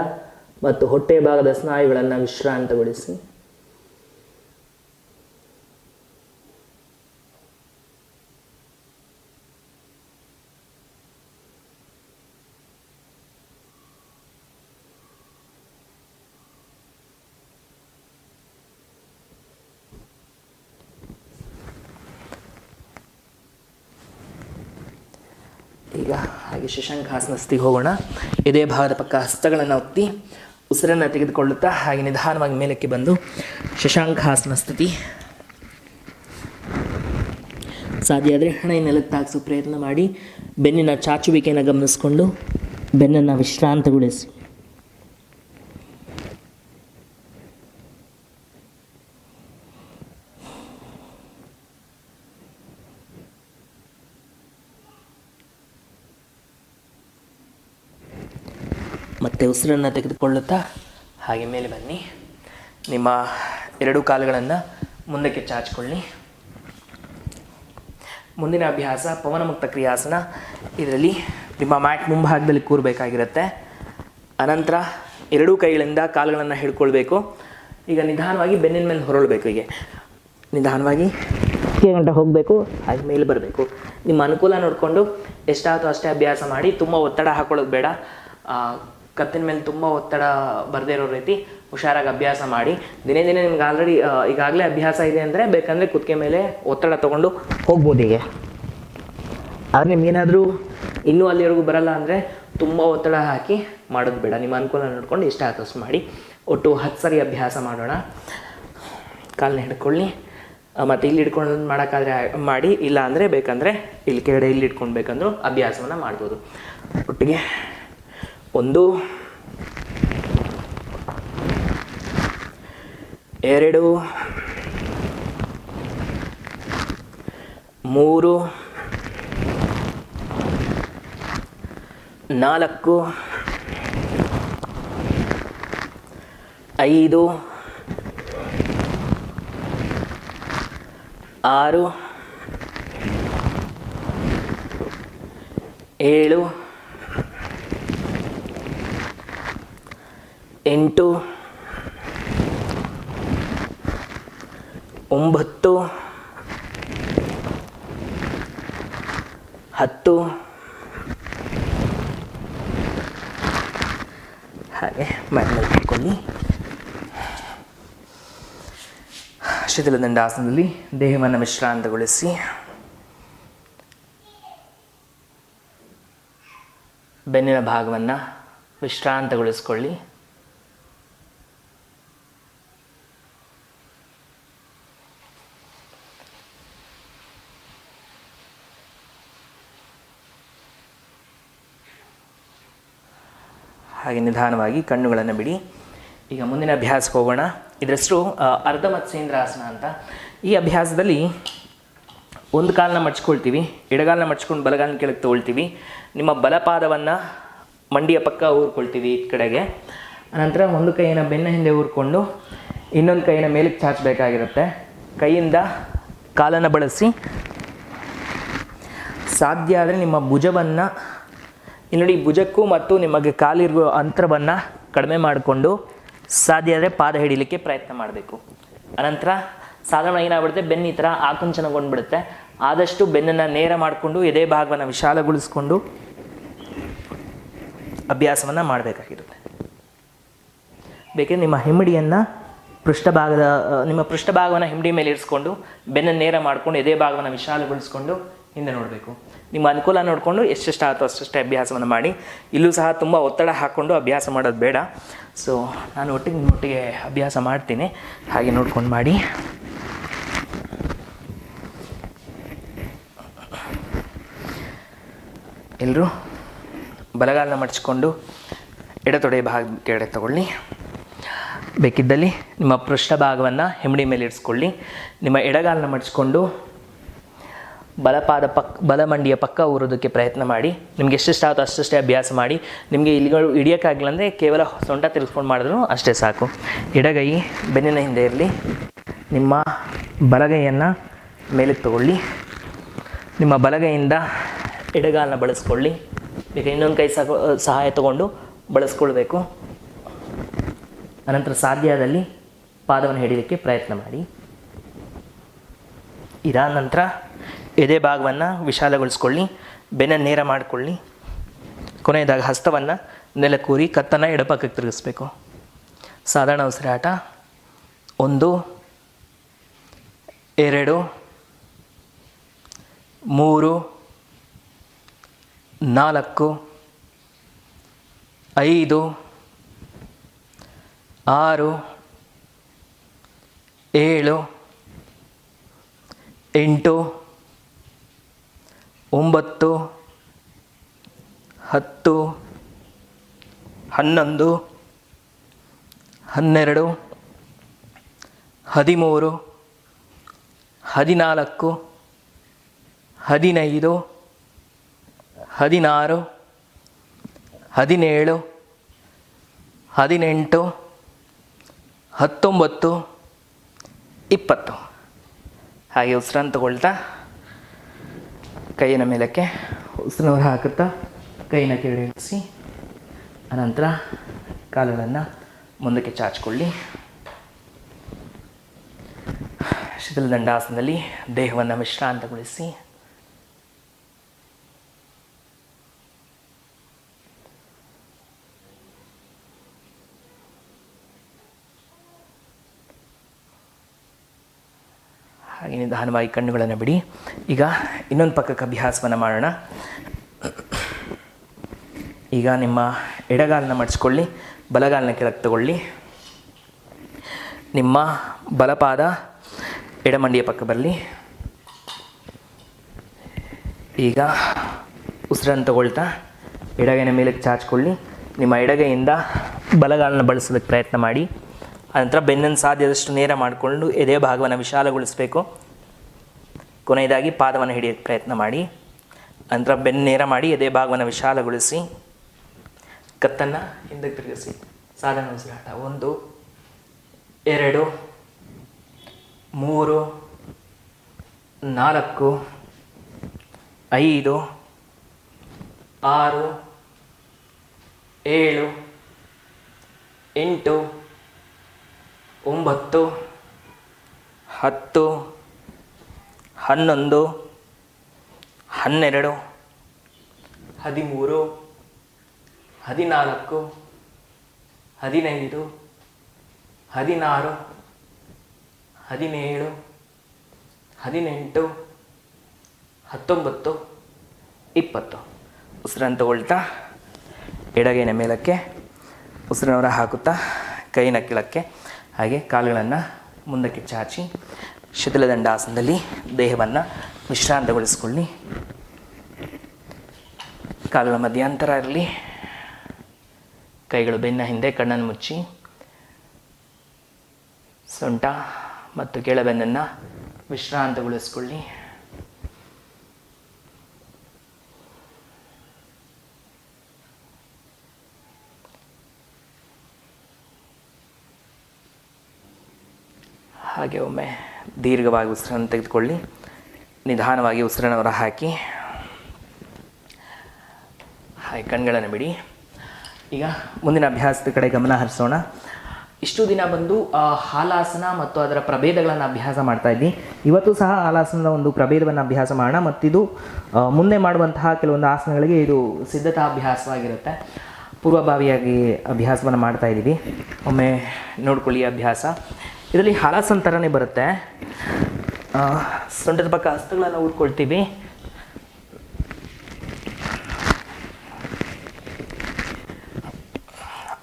ಮತ್ತು ಹೊಟ್ಟೆಯ ಭಾಗದ ಸ್ನಾಯುಗಳನ್ನು ವಿಶ್ರಾಂತಗೊಳಿಸಿ. ಈಗ ಹಾಗೆ ಶಶಾಂಕಾಸನ ಸ್ಥಿತಿಗೆ ಹೋಗೋಣ. ಇದೇ ಭಾಗದ ಪಕ್ಕ ಹಸ್ತಗಳನ್ನು ಒತ್ತಿ ಉಸಿರನ್ನು ತೆಗೆದುಕೊಳ್ಳುತ್ತಾ ಹಾಗೆ ನಿಧಾನವಾಗಿ ಮೇಲಕ್ಕೆ ಬಂದು ಶಶಾಂಕಾಸನ ಸ್ಥಿತಿ. ಸಾಧ್ಯ ಆದರೆ ಹಣೆ ನೆಲಕ್ಕೆ ತಾಗಿಸೋ ಪ್ರಯತ್ನ ಮಾಡಿ. ಬೆನ್ನಿನ ಚಾಚುವಿಕೆಯನ್ನು ಗಮನಿಸಿಕೊಂಡು ಬೆನ್ನನ್ನು ವಿಶ್ರಾಂತಗೊಳಿಸಿ. ಮತ್ತೆ ಉಸಿರನ್ನು ತೆಗೆದುಕೊಳ್ಳುತ್ತಾ ಹಾಗೆ ಮೇಲೆ ಬನ್ನಿ. ನಿಮ್ಮ ಎರಡೂ ಕಾಲುಗಳನ್ನು ಮುಂದಕ್ಕೆ ಚಾಚಿಕೊಳ್ಳಿ. ಮುಂದಿನ ಅಭ್ಯಾಸ ಪವನಮುಕ್ತ ಕ್ರಿಯಾಸನ. ಇದರಲ್ಲಿ ನಿಮ್ಮ ಮ್ಯಾಟ್ ಮುಂಭಾಗದಲ್ಲಿ ಕೂರಬೇಕಾಗಿರುತ್ತೆ. ಅನಂತರ ಎರಡೂ ಕೈಗಳಿಂದ ಕಾಲುಗಳನ್ನು ಹಿಡ್ಕೊಳ್ಬೇಕು. ಈಗ ನಿಧಾನವಾಗಿ ಬೆನ್ನಿನ ಮೇಲೆ ಹೊರಳಬೇಕು. ಹೀಗೆ ನಿಧಾನವಾಗಿ ಗಂಟೆ ಹೋಗಬೇಕು, ಹಾಗೆ ಮೇಲೆ ಬರಬೇಕು. ನಿಮ್ಮ ಅನುಕೂಲ ನೋಡಿಕೊಂಡು ಎಷ್ಟಾಗುತ್ತೋ ಅಷ್ಟೇ ಅಭ್ಯಾಸ ಮಾಡಿ. ತುಂಬ ಒತ್ತಡ ಹಾಕೊಳ್ಳೋದು ಬೇಡ. ಕತ್ತಿನ ಮೇಲೆ ತುಂಬ ಒತ್ತಡ ಬರದೇ ಇರೋ ರೀತಿ ಹುಷಾರಾಗಿ ಅಭ್ಯಾಸ ಮಾಡಿ. ದಿನೇ ದಿನೇ ನಿಮ್ಗೆ ಈಗಾಗಲೇ ಅಭ್ಯಾಸ ಇದೆ ಅಂದರೆ ಬೇಕಂದರೆ ಕುತ್ತಿಗೆ ಮೇಲೆ ಒತ್ತಡ ತೊಗೊಂಡು ಹೋಗ್ಬೋದು ಹೀಗೆ. ಆದರೆ ನಿಮಗೇನಾದರೂ ಇನ್ನೂ ಅಲ್ಲಿವರೆಗೂ ಬರಲ್ಲ ಅಂದರೆ ತುಂಬ ಒತ್ತಡ ಹಾಕಿ ಮಾಡೋದು ಬೇಡ. ನಿಮ್ಮ ಅನುಕೂಲ ನೋಡ್ಕೊಂಡು ಇಷ್ಟ ಆದಷ್ಟು ಮಾಡಿ. ಒಟ್ಟು 10 ಸರಿ ಅಭ್ಯಾಸ ಮಾಡೋಣ. ಕಾಲನ್ನ ಹಿಡ್ಕೊಳ್ಳಿ. ಮತ್ತು ಇಲ್ಲಿ ಹಿಡ್ಕೊಂಡು ಮಾಡೋಕ್ಕಾದ್ರೆ ಮಾಡಿ, ಇಲ್ಲ ಅಂದರೆ ಬೇಕಂದರೆ ಇಲ್ಲಿ ಕೆಳಗಡೆ ಇಲ್ಲಿ ಹಿಡ್ಕೊಂಡು ಬೇಕಂದ್ರೂ ಅಭ್ಯಾಸವನ್ನು ಮಾಡ್ಬೋದು. ಒಟ್ಟಿಗೆ 1, 2, 3, 4, 5, 6, 7, 8, 9, 10 ಹಾಗೆ ಮೇಲೆ ಇಟ್ಕೊಳ್ಳಿ. ಶಿಥಿಲದಂಡಾಸನದಲ್ಲಿ ದೇಹವನ್ನು ವಿಶ್ರಾಂತಗೊಳಿಸಿ. ಬೆನ್ನಿನ ಭಾಗವನ್ನು ವಿಶ್ರಾಂತಗೊಳಿಸ್ಕೊಳ್ಳಿ. ಹಾಗೆ ನಿಧಾನವಾಗಿ ಕಣ್ಣುಗಳನ್ನು ಬಿಡಿ. ಈಗ ಮುಂದಿನ ಅಭ್ಯಾಸಕ್ಕೆ ಹೋಗೋಣ. ಇದರ ಹೆಸರು ಅರ್ಧ ಮತ್ಸ್ಯೇಂದ್ರಾಸನ ಅಂತ. ಈ ಅಭ್ಯಾಸದಲ್ಲಿ ಒಂದು ಕಾಲನ್ನ ಮಡ್ಚ್ಕೊಳ್ತೀವಿ, ಎಡಗಾಲನ್ನ ಮಡ್ಚ್ಕೊಂಡು ಬಲಗಾಲನ ಕೆಳಗೆ ತೊಗೊಳ್ತೀವಿ. ನಿಮ್ಮ ಬಲಪಾದವನ್ನು ಮಂಡಿಯ ಪಕ್ಕ ಊರ್ಕೊಳ್ತೀವಿ ಈ ಕಡೆಗೆ. ಅನಂತರ ಒಂದು ಕೈಯನ್ನು ಬೆನ್ನ ಹಿಂದೆ ಊರ್ಕೊಂಡು ಇನ್ನೊಂದು ಕೈಯನ್ನು ಮೇಲಕ್ಕೆ ಚಾಚಬೇಕಾಗಿರುತ್ತೆ. ಕೈಯಿಂದ ಕಾಲನ್ನು ಬಳಸಿ ಸಾಧ್ಯ ಆದರೆ ನಿಮ್ಮ ಭುಜವನ್ನು ಇಲ್ಲಿ ನೋಡಿ, ಭುಜಕ್ಕೂ ಮತ್ತು ನಿಮಗೆ ಕಾಲಿರುವ ಅಂತರವನ್ನು ಕಡಿಮೆ ಮಾಡಿಕೊಂಡು ಸಾಧ್ಯ ಆದರೆ ಪಾದ ಹಿಡಿಲಿಕ್ಕೆ ಪ್ರಯತ್ನ ಮಾಡಬೇಕು. ಅನಂತರ ಸಾಧಾರಣ ಏನಾಗ್ಬಿಡುತ್ತೆ, ಬೆನ್ನು ಈ ಥರ ಆಕುಂಚನಗೊಂಡ್ಬಿಡುತ್ತೆ. ಆದಷ್ಟು ಬೆನ್ನನ್ನು ನೇರ ಮಾಡಿಕೊಂಡು ಎದೆ ಭಾಗವನ್ನು ವಿಶಾಲಗೊಳಿಸ್ಕೊಂಡು ಅಭ್ಯಾಸವನ್ನು ಮಾಡಬೇಕಾಗಿರುತ್ತೆ. ಬೇಕೆಂದರೆ ನಿಮ್ಮ ಹಿಮ್ಮಡಿಯನ್ನು ನಿಮ್ಮ ಪೃಷ್ಠಭಾಗವನ್ನು ಹಿಮ್ಮಡಿ ಮೇಲೆ ಇರಿಸ್ಕೊಂಡು ಬೆನ್ನನ್ನು ನೇರ ಮಾಡಿಕೊಂಡು ಎದೆ ಭಾಗವನ್ನು ವಿಶಾಲಗೊಳಿಸ್ಕೊಂಡು ಹಿಂದೆ ನೋಡಬೇಕು. ನಿಮ್ಮ ಅನುಕೂಲ ನೋಡಿಕೊಂಡು ಎಷ್ಟೆಷ್ಟು ಆಗುತ್ತೋ ಅಷ್ಟಷ್ಟೇ ಅಭ್ಯಾಸವನ್ನು ಮಾಡಿ. ಇಲ್ಲೂ ಸಹ ತುಂಬ ಒತ್ತಡ ಹಾಕ್ಕೊಂಡು ಅಭ್ಯಾಸ ಮಾಡೋದು ಬೇಡ. ಸೊ ನಾನು ನಿಮ್ಮೊಟ್ಟಿಗೆ ಅಭ್ಯಾಸ ಮಾಡ್ತೀನಿ, ಹಾಗೆ ನೋಡ್ಕೊಂಡು ಮಾಡಿ. ಎಲ್ಲರೂ ಬಲಗಾಲನ್ನ ಮಡಚಿಕೊಂಡು ಎಡತೊಡೆ ಭಾಗ ಕೆಳಗೆ ತಗೊಳ್ಳಿ. ಬೇಕಿದ್ದಲ್ಲಿ ನಿಮ್ಮ ಪೃಷ್ಠಭಾಗವನ್ನು ಹೆಮ್ಮಡಿ ಮೇಲೆ ಇರಿಸ್ಕೊಳ್ಳಿ. ನಿಮ್ಮ ಎಡಗಾಲನ್ನ ಮಡಚಿಕೊಂಡು ಬಲಮಂಡಿಯ ಪಕ್ಕ ಊರೋದಕ್ಕೆ ಪ್ರಯತ್ನ ಮಾಡಿ. ನಿಮ್ಗೆ ಎಷ್ಟೆಷ್ಟಾಗುತ್ತೋ ಅಷ್ಟಷ್ಟೇ ಅಭ್ಯಾಸ ಮಾಡಿ. ನಿಮಗೆ ಇಲ್ಲಿಗಳು ಹಿಡಿಯೋಕ್ಕಾಗಿಲ್ಲ ಅಂದರೆ ಕೇವಲ ಸೊಂಟ ತಿರ್ಸ್ಕೊಂಡು ಮಾಡಿದ್ರೂ ಅಷ್ಟೇ ಸಾಕು. ಎಡಗೈ ಬೆನ್ನಿನ ಹಿಂದೆ ಇರಲಿ. ನಿಮ್ಮ ಬಲಗೈಯನ್ನು ಮೇಲೆ ತಗೊಳ್ಳಿ. ನಿಮ್ಮ ಬಲಗೈಯಿಂದ ಎಡಗಾಲನ್ನ ಬಳಸ್ಕೊಳ್ಳಿ. ಈಗ ಇನ್ನೊಂದು ಕೈ ಸಹಾಯ ತಗೊಂಡು ಬಳಸ್ಕೊಳ್ಬೇಕು. ಅನಂತರ ಸಾಧ್ಯ ಆದಲ್ಲಿ ಪಾದವನ್ನು ಹಿಡಿಯೋಕ್ಕೆ ಪ್ರಯತ್ನ ಮಾಡಿ. ಇದಾದ ನಂತರ ಎದೆ ಭಾಗವನ್ನು ವಿಶಾಲಗೊಳಿಸ್ಕೊಳ್ಳಿ. ಬೆನ್ನನ್ನು ನೇರ ಮಾಡಿಕೊಳ್ಳಿ. ಕೊನೆಯದಾಗಿ ಹಸ್ತವನ್ನು ನೆಲಕ್ಕೂರಿ ಕತ್ತನ್ನು ಎಡಪಕ್ಕಕ್ಕೆ ತಿರುಗಿಸ್ಬೇಕು. ಸಾಧಾರಣ ಉಸಿರಾಟ. 1 2 3 4 5 6 7 8 9 10 11 12 13 14 15 16 17 18 19 20. ಹಾಗೆ ಉಸಿರನ್ನು ತಗೊಳ್ತಾ ಕೈಯನ್ನು ಮೇಲಕ್ಕೆ ಉಸಿರನ್ನು ಹೊರ ಹಾಕುತ್ತಾ ಕೈಯನ್ನು ಕೆಳಗೆ ಇಳಿಸಿ. ಅನಂತರ ಕಾಲುಗಳನ್ನು ಮುಂದಕ್ಕೆ ಚಾಚಿಕೊಳ್ಳಿ. ಶಿಥಿಲದಂಡಾಸನದಲ್ಲಿ ದೇಹವನ್ನು ವಿಶ್ರಾಂತಗೊಳಿಸಿ. ಹಾಗೆ ನಿಧಾನವಾಗಿ ಕಣ್ಣುಗಳನ್ನು ಬಿಡಿ. ಈಗ ಇನ್ನೊಂದು ಪಕ್ಕಕ್ಕೆ ಅಭ್ಯಾಸವನ್ನು ಮಾಡೋಣ. ಈಗ ನಿಮ್ಮ ಎಡಗಾಲನ್ನ ಮಡಚಿಕೊಳ್ಳಿ. ಬಲಗಾಲನ್ನ ಕೆಳಗೆ ತಗೊಳ್ಳಿ. ನಿಮ್ಮ ಬಲಪಾದ ಎಡಮಂಡಿಯ ಪಕ್ಕ ಬರಲಿ. ಈಗ ಉಸಿರನ್ನು ತಗೊಳ್ತಾ ಎಡಗೈನ ಮೇಲಕ್ಕೆ ಚಾಚಿಕೊಳ್ಳಿ. ನಿಮ್ಮ ಎಡಗೈಯಿಂದ ಬಲಗಾಲನ್ನ ಬಳಸೋದಕ್ಕೆ ಪ್ರಯತ್ನ ಮಾಡಿ. ಅನಂತರ ಬೆನ್ನನ್ನು ಸಾಧ್ಯದಷ್ಟು ನೇರ ಮಾಡಿಕೊಂಡು ಎದೆ ಭಾಗವನ್ನು ವಿಶಾಲಗೊಳಿಸಬೇಕು. ಕೊನೆಯದಾಗಿ ಪಾದವನ್ನು ಹಿಡಿಯೋಕ್ಕೆ ಪ್ರಯತ್ನ ಮಾಡಿ. ಅನಂತರ ಬೆನ್ನು ನೇರ ಮಾಡಿ ಎದೆ ಭಾಗವನ್ನು ವಿಶಾಲಗೊಳಿಸಿ. ಕತ್ತನ್ನು ಹಿಂದಕ್ಕೆ ತಿರುಗಿಸಿ. ಸಾಧಾರಣ ಉಸಿರಾಟ. 1 2 3 4 5 6 7 8 9 10 11 12 13 14 15 16 17 18 19 20. ಉಸಿರನ್ನು ತಗೊಳ್ತಾ ಎಡಗೈನ ಮೇಲಕ್ಕೆ ಉಸಿರನ್ನ ಹೊರ ಹಾಕುತ್ತಾ ಕೈನ ಕೆಳಕ್ಕೆ, ಹಾಗೆ ಕಾಲುಗಳನ್ನು ಮುಂದಕ್ಕೆ ಚಾಚಿ ಶಿಥಿಲದಂಡಾಸನದಲ್ಲಿ ದೇಹವನ್ನು ವಿಶ್ರಾಂತಗೊಳಿಸಿಕೊಳ್ಳಿ. ಕಾಲುಗಳ ಮಧ್ಯಂತರ ಇರಲಿ. ಕೈಗಳು ಬೆನ್ನ ಹಿಂದೆ, ಕಣ್ಣನ್ನು ಮುಚ್ಚಿ. ಸೊಂಟ ಮತ್ತು ಕೆಳಬೆನ್ನನ್ನು ವಿಶ್ರಾಂತಗೊಳಿಸಿಕೊಳ್ಳಿ. ಹಾಗೆ ಒಮ್ಮೆ ದೀರ್ಘವಾಗಿ ಉಸಿರನ್ನು ತೆಗೆದುಕೊಳ್ಳಿ. ನಿಧಾನವಾಗಿ ಉಸಿರನ್ನು ಹೊರ ಹಾಕಿ. ಹಾಗೆ ಕಣ್ಗಳನ್ನು ಬಿಡಿ. ಈಗ ಮುಂದಿನ ಅಭ್ಯಾಸದ ಕಡೆ ಗಮನ ಹರಿಸೋಣ. ಇಷ್ಟು ದಿನ ಬಂದು ಹಾಲಾಸನ ಮತ್ತು ಅದರ ಪ್ರಭೇದಗಳನ್ನು ಅಭ್ಯಾಸ ಮಾಡ್ತಾ ಇದ್ವಿ. ಇವತ್ತು ಸಹ ಹಾಲಾಸನದ ಒಂದು ಪ್ರಭೇದವನ್ನು ಅಭ್ಯಾಸ ಮಾಡೋಣ. ಮತ್ತಿದು ಮುಂದೆ ಮಾಡುವಂತಹ ಕೆಲವೊಂದು ಆಸನಗಳಿಗೆ ಇದು ಸಿದ್ಧತಾ ಅಭ್ಯಾಸವಾಗಿರುತ್ತೆ. ಪೂರ್ವಭಾವಿಯಾಗಿ ಅಭ್ಯಾಸವನ್ನು ಮಾಡ್ತಾ ಇದ್ದೀವಿ. ಒಮ್ಮೆ ನೋಡ್ಕೊಳ್ಳಿ ಅಭ್ಯಾಸ. ಇದರಲ್ಲಿ ಹಾಲಾಸನ ಥರನೇ ಬರುತ್ತೆ. ಸೊಂಟದ ಪಕ್ಕ ಹಸ್ತಗಳನ್ನು ಊದ್ಕೊಳ್ತೀವಿ.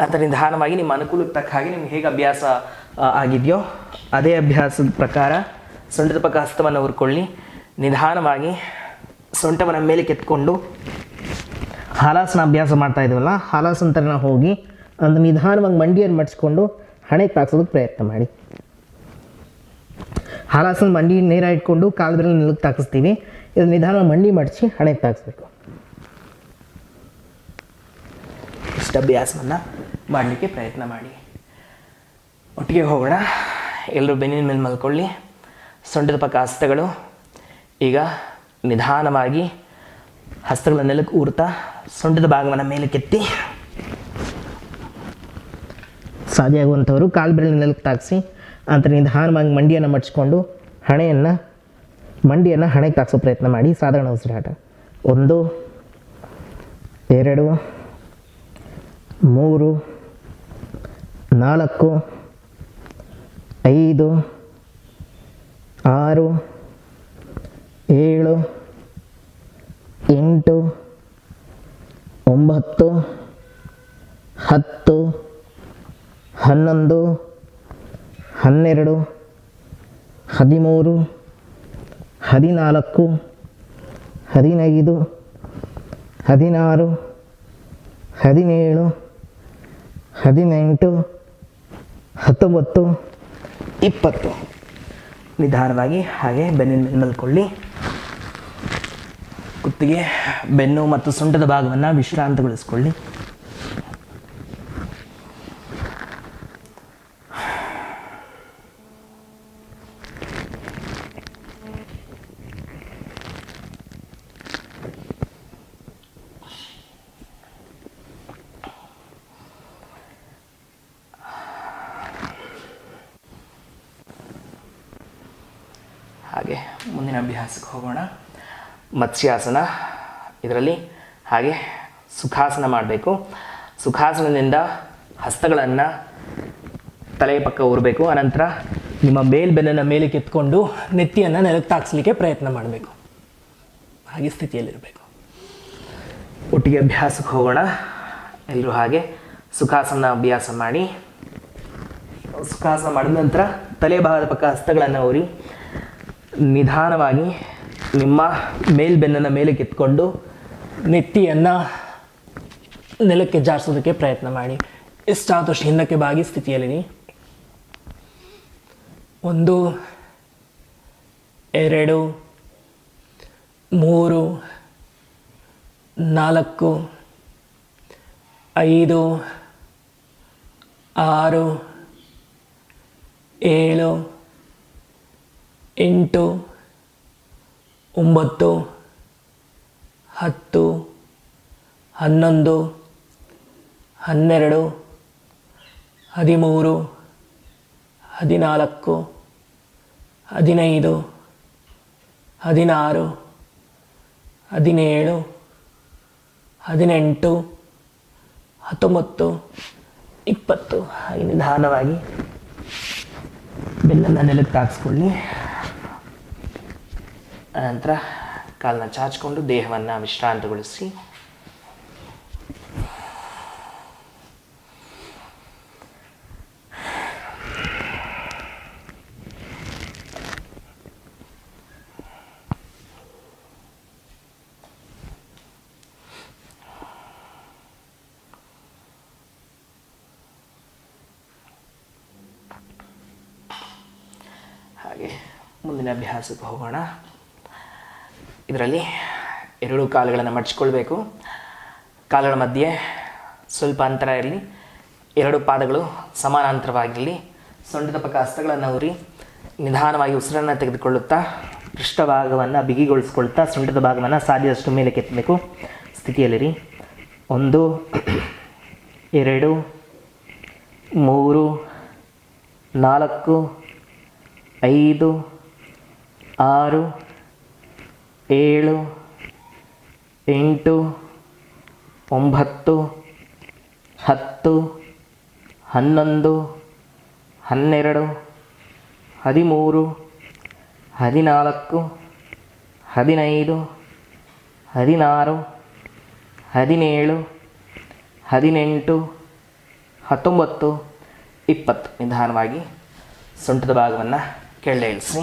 ಅದರ ನಿಧಾನವಾಗಿ ನಿಮ್ಮ ಅನುಕೂಲಕ್ಕೆ ತಕ್ಕ ಹಾಗೆ ನಿಮ್ಗೆ ಹೇಗೆ ಅಭ್ಯಾಸ ಆಗಿದೆಯೋ ಅದೇ ಅಭ್ಯಾಸದ ಪ್ರಕಾರ ಸೊಂಟದ ಪಕ್ಕ ಹಸ್ತವನ್ನು ಊರ್ಕೊಳ್ಳಿ. ನಿಧಾನವಾಗಿ ಸೊಂಟವನ್ನು ಮೇಲೆ ಕೆತ್ಕೊಂಡು ಹಾಲಾಸನ ಅಭ್ಯಾಸ ಮಾಡ್ತಾ ಇದ್ದೀವಲ್ಲ, ಹಾಲಾಸನ ಥರನ ಹೋಗಿ ಒಂದು ನಿಧಾನವಾಗಿ ಮಂಡಿಯನ್ನು ಮಡಿಸ್ಕೊಂಡು ಹಣೆಗೆ ತಾಗ್ಸೋದಕ್ಕೆ ಪ್ರಯತ್ನ ಮಾಡಿ. ಹಾಲಾಸನ ಮಂಡಿ ನೇರ ಇಟ್ಕೊಂಡು ಕಾಲು ಬೆರಳು ನೆಲಕ್ಕೆ ತಾಗಿಸ್ತೀವಿ. ಇದು ನಿಧಾನವಾಗಿ ಮಂಡಿ ಮಡಿಸಿ ಹಣೆಗೆ ತಾಗಿಸ್ಬೇಕು. ಇಷ್ಟು ಅಭ್ಯಾಸವನ್ನು ಮಾಡಲಿಕ್ಕೆ ಪ್ರಯತ್ನ ಮಾಡಿ. ಒಟ್ಟಿಗೆ ಹೋಗೋಣ. ಎಲ್ಲರೂ ಬೆನ್ನಿನ ಮೇಲೆ ಮಲ್ಕೊಳ್ಳಿ. ಸೊಂಟದ ಪಕ್ಕ ಹಸ್ತಗಳು. ಈಗ ನಿಧಾನವಾಗಿ ಹಸ್ತಗಳ ನೆಲಕ್ಕೆ ಊರ್ತಾ ಸೊಂಟದ ಭಾಗವನ್ನು ಮೇಲಕ್ಕೆತ್ತಿ. ಸಾಧ್ಯ ಆಗುವಂಥವರು ಕಾಲು ಬೆರಳಿನ ನೆಲಕ್ಕೆ ತಾಗಿಸಿ ಅಂತ ನಿಧಾನವಾಗಿ ಮಂಡಿಯನ್ನು ಮಡಿಸ್ಕೊಂಡು ಮಂಡಿಯನ್ನು ಹಣೆಗೆ ತಾಗಿಸೋ ಪ್ರಯತ್ನ ಮಾಡಿ. ಸಾಧಾರಣ ಉಸಿರಾಟ. 1 2 3 4 5 6 7 8 9 10 11 12 13 14 15 16 17 18 19 20. ನಿಧಾನವಾಗಿ ಹಾಗೆ ಬೆನ್ನಿನ ಮೇಲೆ ಮಲ್ಕೊಳ್ಳಿ. ಕುತ್ತಿಗೆ, ಬೆನ್ನು ಮತ್ತು ಸೊಂಟದ ಭಾಗವನ್ನು ವಿಶ್ರಾಂತಗೊಳಿಸ್ಕೊಳ್ಳಿ. ಹಾಗೆ ಮುಂದಿನ ಅಭ್ಯಾಸಕ್ಕೆ ಹೋಗೋಣ. ಮತ್ಸ್ಯಾಸನ. ಇದರಲ್ಲಿ ಹಾಗೆ ಸುಖಾಸನ ಮಾಡಬೇಕು. ಸುಖಾಸನದಿಂದ ಹಸ್ತಗಳನ್ನು ತಲೆಯ ಪಕ್ಕ ಊರಬೇಕು. ಅನಂತರ ನಿಮ್ಮ ಮೇಲ್ಬೆನ್ನನ್ನು ಮೇಲೆ ಕೆತ್ಕೊಂಡು ನೆತ್ತಿಯನ್ನು ನೆಲಕ್ಕೆ ತಾಗಿಸ್ಲಿಕ್ಕೆ ಪ್ರಯತ್ನ ಮಾಡಬೇಕು. ಹಾಗೆ ಸ್ಥಿತಿಯಲ್ಲಿರಬೇಕು. ಒಟ್ಟಿಗೆ ಅಭ್ಯಾಸಕ್ಕೆ ಹೋಗೋಣ. ಎಲ್ಲರೂ ಹಾಗೆ ಸುಖಾಸನ ಅಭ್ಯಾಸ ಮಾಡಿ. ಸುಖಾಸನ ಮಾಡಿದ ನಂತರ ತಲೆ ಭಾಗದ ಪಕ್ಕ ಹಸ್ತಗಳನ್ನು ಊರಿ ನಿಧಾನವಾಗಿ ನಿಮ್ಮ ಮೇಲ್ಬೆನ್ನನ್ನು ಮೇಲೆ ಕೆತ್ಕೊಂಡು ನೆತ್ತಿಯನ್ನು ನೆಲಕ್ಕೆ ಜಾರಿಸೋದಕ್ಕೆ ಪ್ರಯತ್ನ ಮಾಡಿ. ಎಷ್ಟಾದಷ್ಟು ಹಿಂದಕ್ಕೆ ಬಾಗಿ ಸ್ಥಿತಿಯಲ್ಲಿರಿ. 1 2 3 4 5 6 7 8 9 10 11 12 13 14 15 16 17 18 19 20. ಹಾಗೆ ನಿಧಾನವಾಗಿ ಬೆನ್ನನ್ನು ನೆಲಕ್ಕೆ ತಾಗಿಸ್ಕೊಳ್ಳಿ. ಅನಂತರ ಕಾಲನ್ನ ಚಾಚಿಕೊಂಡು ದೇಹವನ್ನು ವಿಶ್ರಾಂತಗೊಳಿಸಿ. ಹಾಗೆ ಮುಂದಿನ ಅಭ್ಯಾಸಕ್ಕೆ ಹೋಗೋಣ. ಇದರಲ್ಲಿ 2 ಕಾಲುಗಳನ್ನು ಮಡಚಿಕೊಳ್ಬೇಕು. ಕಾಲುಗಳ ಮಧ್ಯೆ ಸ್ವಲ್ಪ ಅಂತರ ಇರಲಿ. 2 ಪಾದಗಳು ಸಮಾನಾಂತರವಾಗಿರಲಿ. ಸೊಂಟದ ಪಕ್ಕ ಹಸ್ತಗಳನ್ನು ಊರಿ ನಿಧಾನವಾಗಿ ಉಸಿರನ್ನು ತೆಗೆದುಕೊಳ್ಳುತ್ತಾ ಪೃಷ್ಠಭಾಗವನ್ನು ಬಿಗಿಗೊಳಿಸ್ಕೊಳ್ತಾ ಸೊಂಟದ ಭಾಗವನ್ನು ಸಾಧ್ಯದಷ್ಟು ಮೇಲೆ ಕೆತ್ತಬೇಕು. ಸ್ಥಿತಿಯಲ್ಲಿರಿ. 1 2 3 4 5 6 7 8 9 10 11 12 13 14 15 16 17 18 19 20. ನಿಧಾನವಾಗಿ ಸೊಂಟದ ಭಾಗವನ್ನು ಕೆಳಗೆ ಇಳಿಸಿ.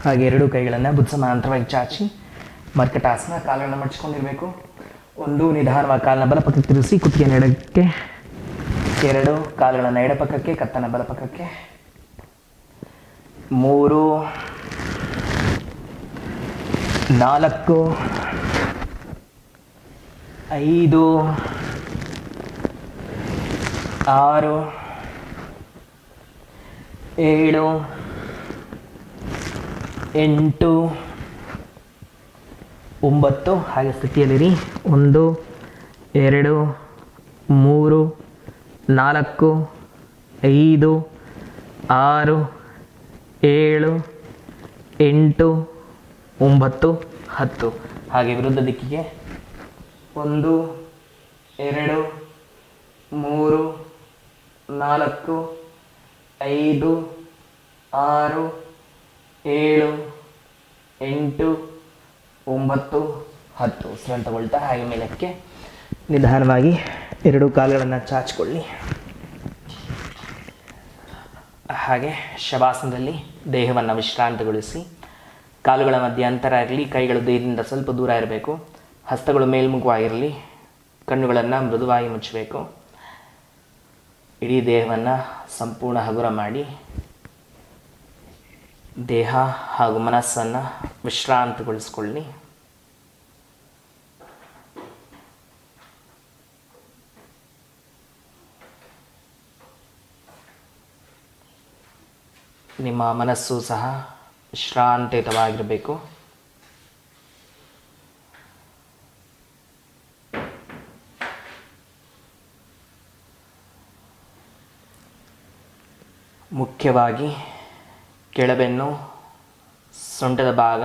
ಹಾಗೆ ಎರಡೂ ಕೈಗಳನ್ನು ಭುಜ ಸಮಾಂತರವಾಗಿ ಚಾಚಿ ಮರ್ಕಟಾಸನ. ಕಾಲನ್ನು ಮಡಚಿಕೊಂಡಿರಬೇಕು. ಒಂದು, ನಿಧಾನವಾಗಿ ಕಾಲನ್ನ ಬಲಪಕ್ಕಕ್ಕೆ ತಿರುಗಿಸಿ ಕುತ್ತಿಗೆಯನ್ನು ಎಡಕ್ಕೆ. ಎರಡು, ಕಾಲುಗಳನ್ನು ಎಡಪಕ್ಕಕ್ಕೆ, ಕತ್ತನ್ನು ಬಲಪಕ್ಕಕ್ಕೆ. ಮೂರು, ನಾಲ್ಕು, ಐದು, ಆರು, ಏಳು, ಎಂಟು, 9. ಹಾಗೆ ಸ್ಥಿತಿಯಲ್ಲಿರಿ. 1, 2, 3, 4, 5, 6, 7, 8, 9, 10. ಹಾಗೆ ವಿರುದ್ಧ ದಿಕ್ಕಿಗೆ 1, 2, 3, 4, 5, 6, 7, 8, 9, 10. ಉಸಿರನ್ನು ತಗೊಳ್ತಾ ಹಾಗೆ ಮೇಲಕ್ಕೆ ನಿಧಾನವಾಗಿ ಎರಡೂ ಕಾಲುಗಳನ್ನು ಚಾಚಿಕೊಳ್ಳಿ. ಹಾಗೆ ಶವಾಸನದಲ್ಲಿ ದೇಹವನ್ನು ವಿಶ್ರಾಂತಿಗೊಳಿಸಿ. ಕಾಲುಗಳ ಮಧ್ಯೆ ಅಂತರ ಇರಲಿ. ಕೈಗಳು ದೇಹದಿಂದ ಸ್ವಲ್ಪ ದೂರ ಇರಬೇಕು. ಹಸ್ತಗಳು ಮೇಲ್ಮುಖವಾಗಿರಲಿ. ಕಣ್ಣುಗಳನ್ನು ಮೃದುವಾಗಿ ಮುಚ್ಚಬೇಕು. ಇಡೀ ದೇಹವನ್ನು ಸಂಪೂರ್ಣ ಹಗುರ ಮಾಡಿ ದೇಹ ಹಾಗೂ ಮನಸ್ಸನ್ನು ವಿಶ್ರಾಂತಿಗೊಳಿಸಿಕೊಳ್ಳಿ. ನಿಮ್ಮ ಮನಸ್ಸು ಸಹ ವಿಶ್ರಾಂತಿಯುತವಾಗಿರಬೇಕು. ಮುಖ್ಯವಾಗಿ ಕೆಳಬೆನ್ನು, ಸೊಂಟದ ಭಾಗ,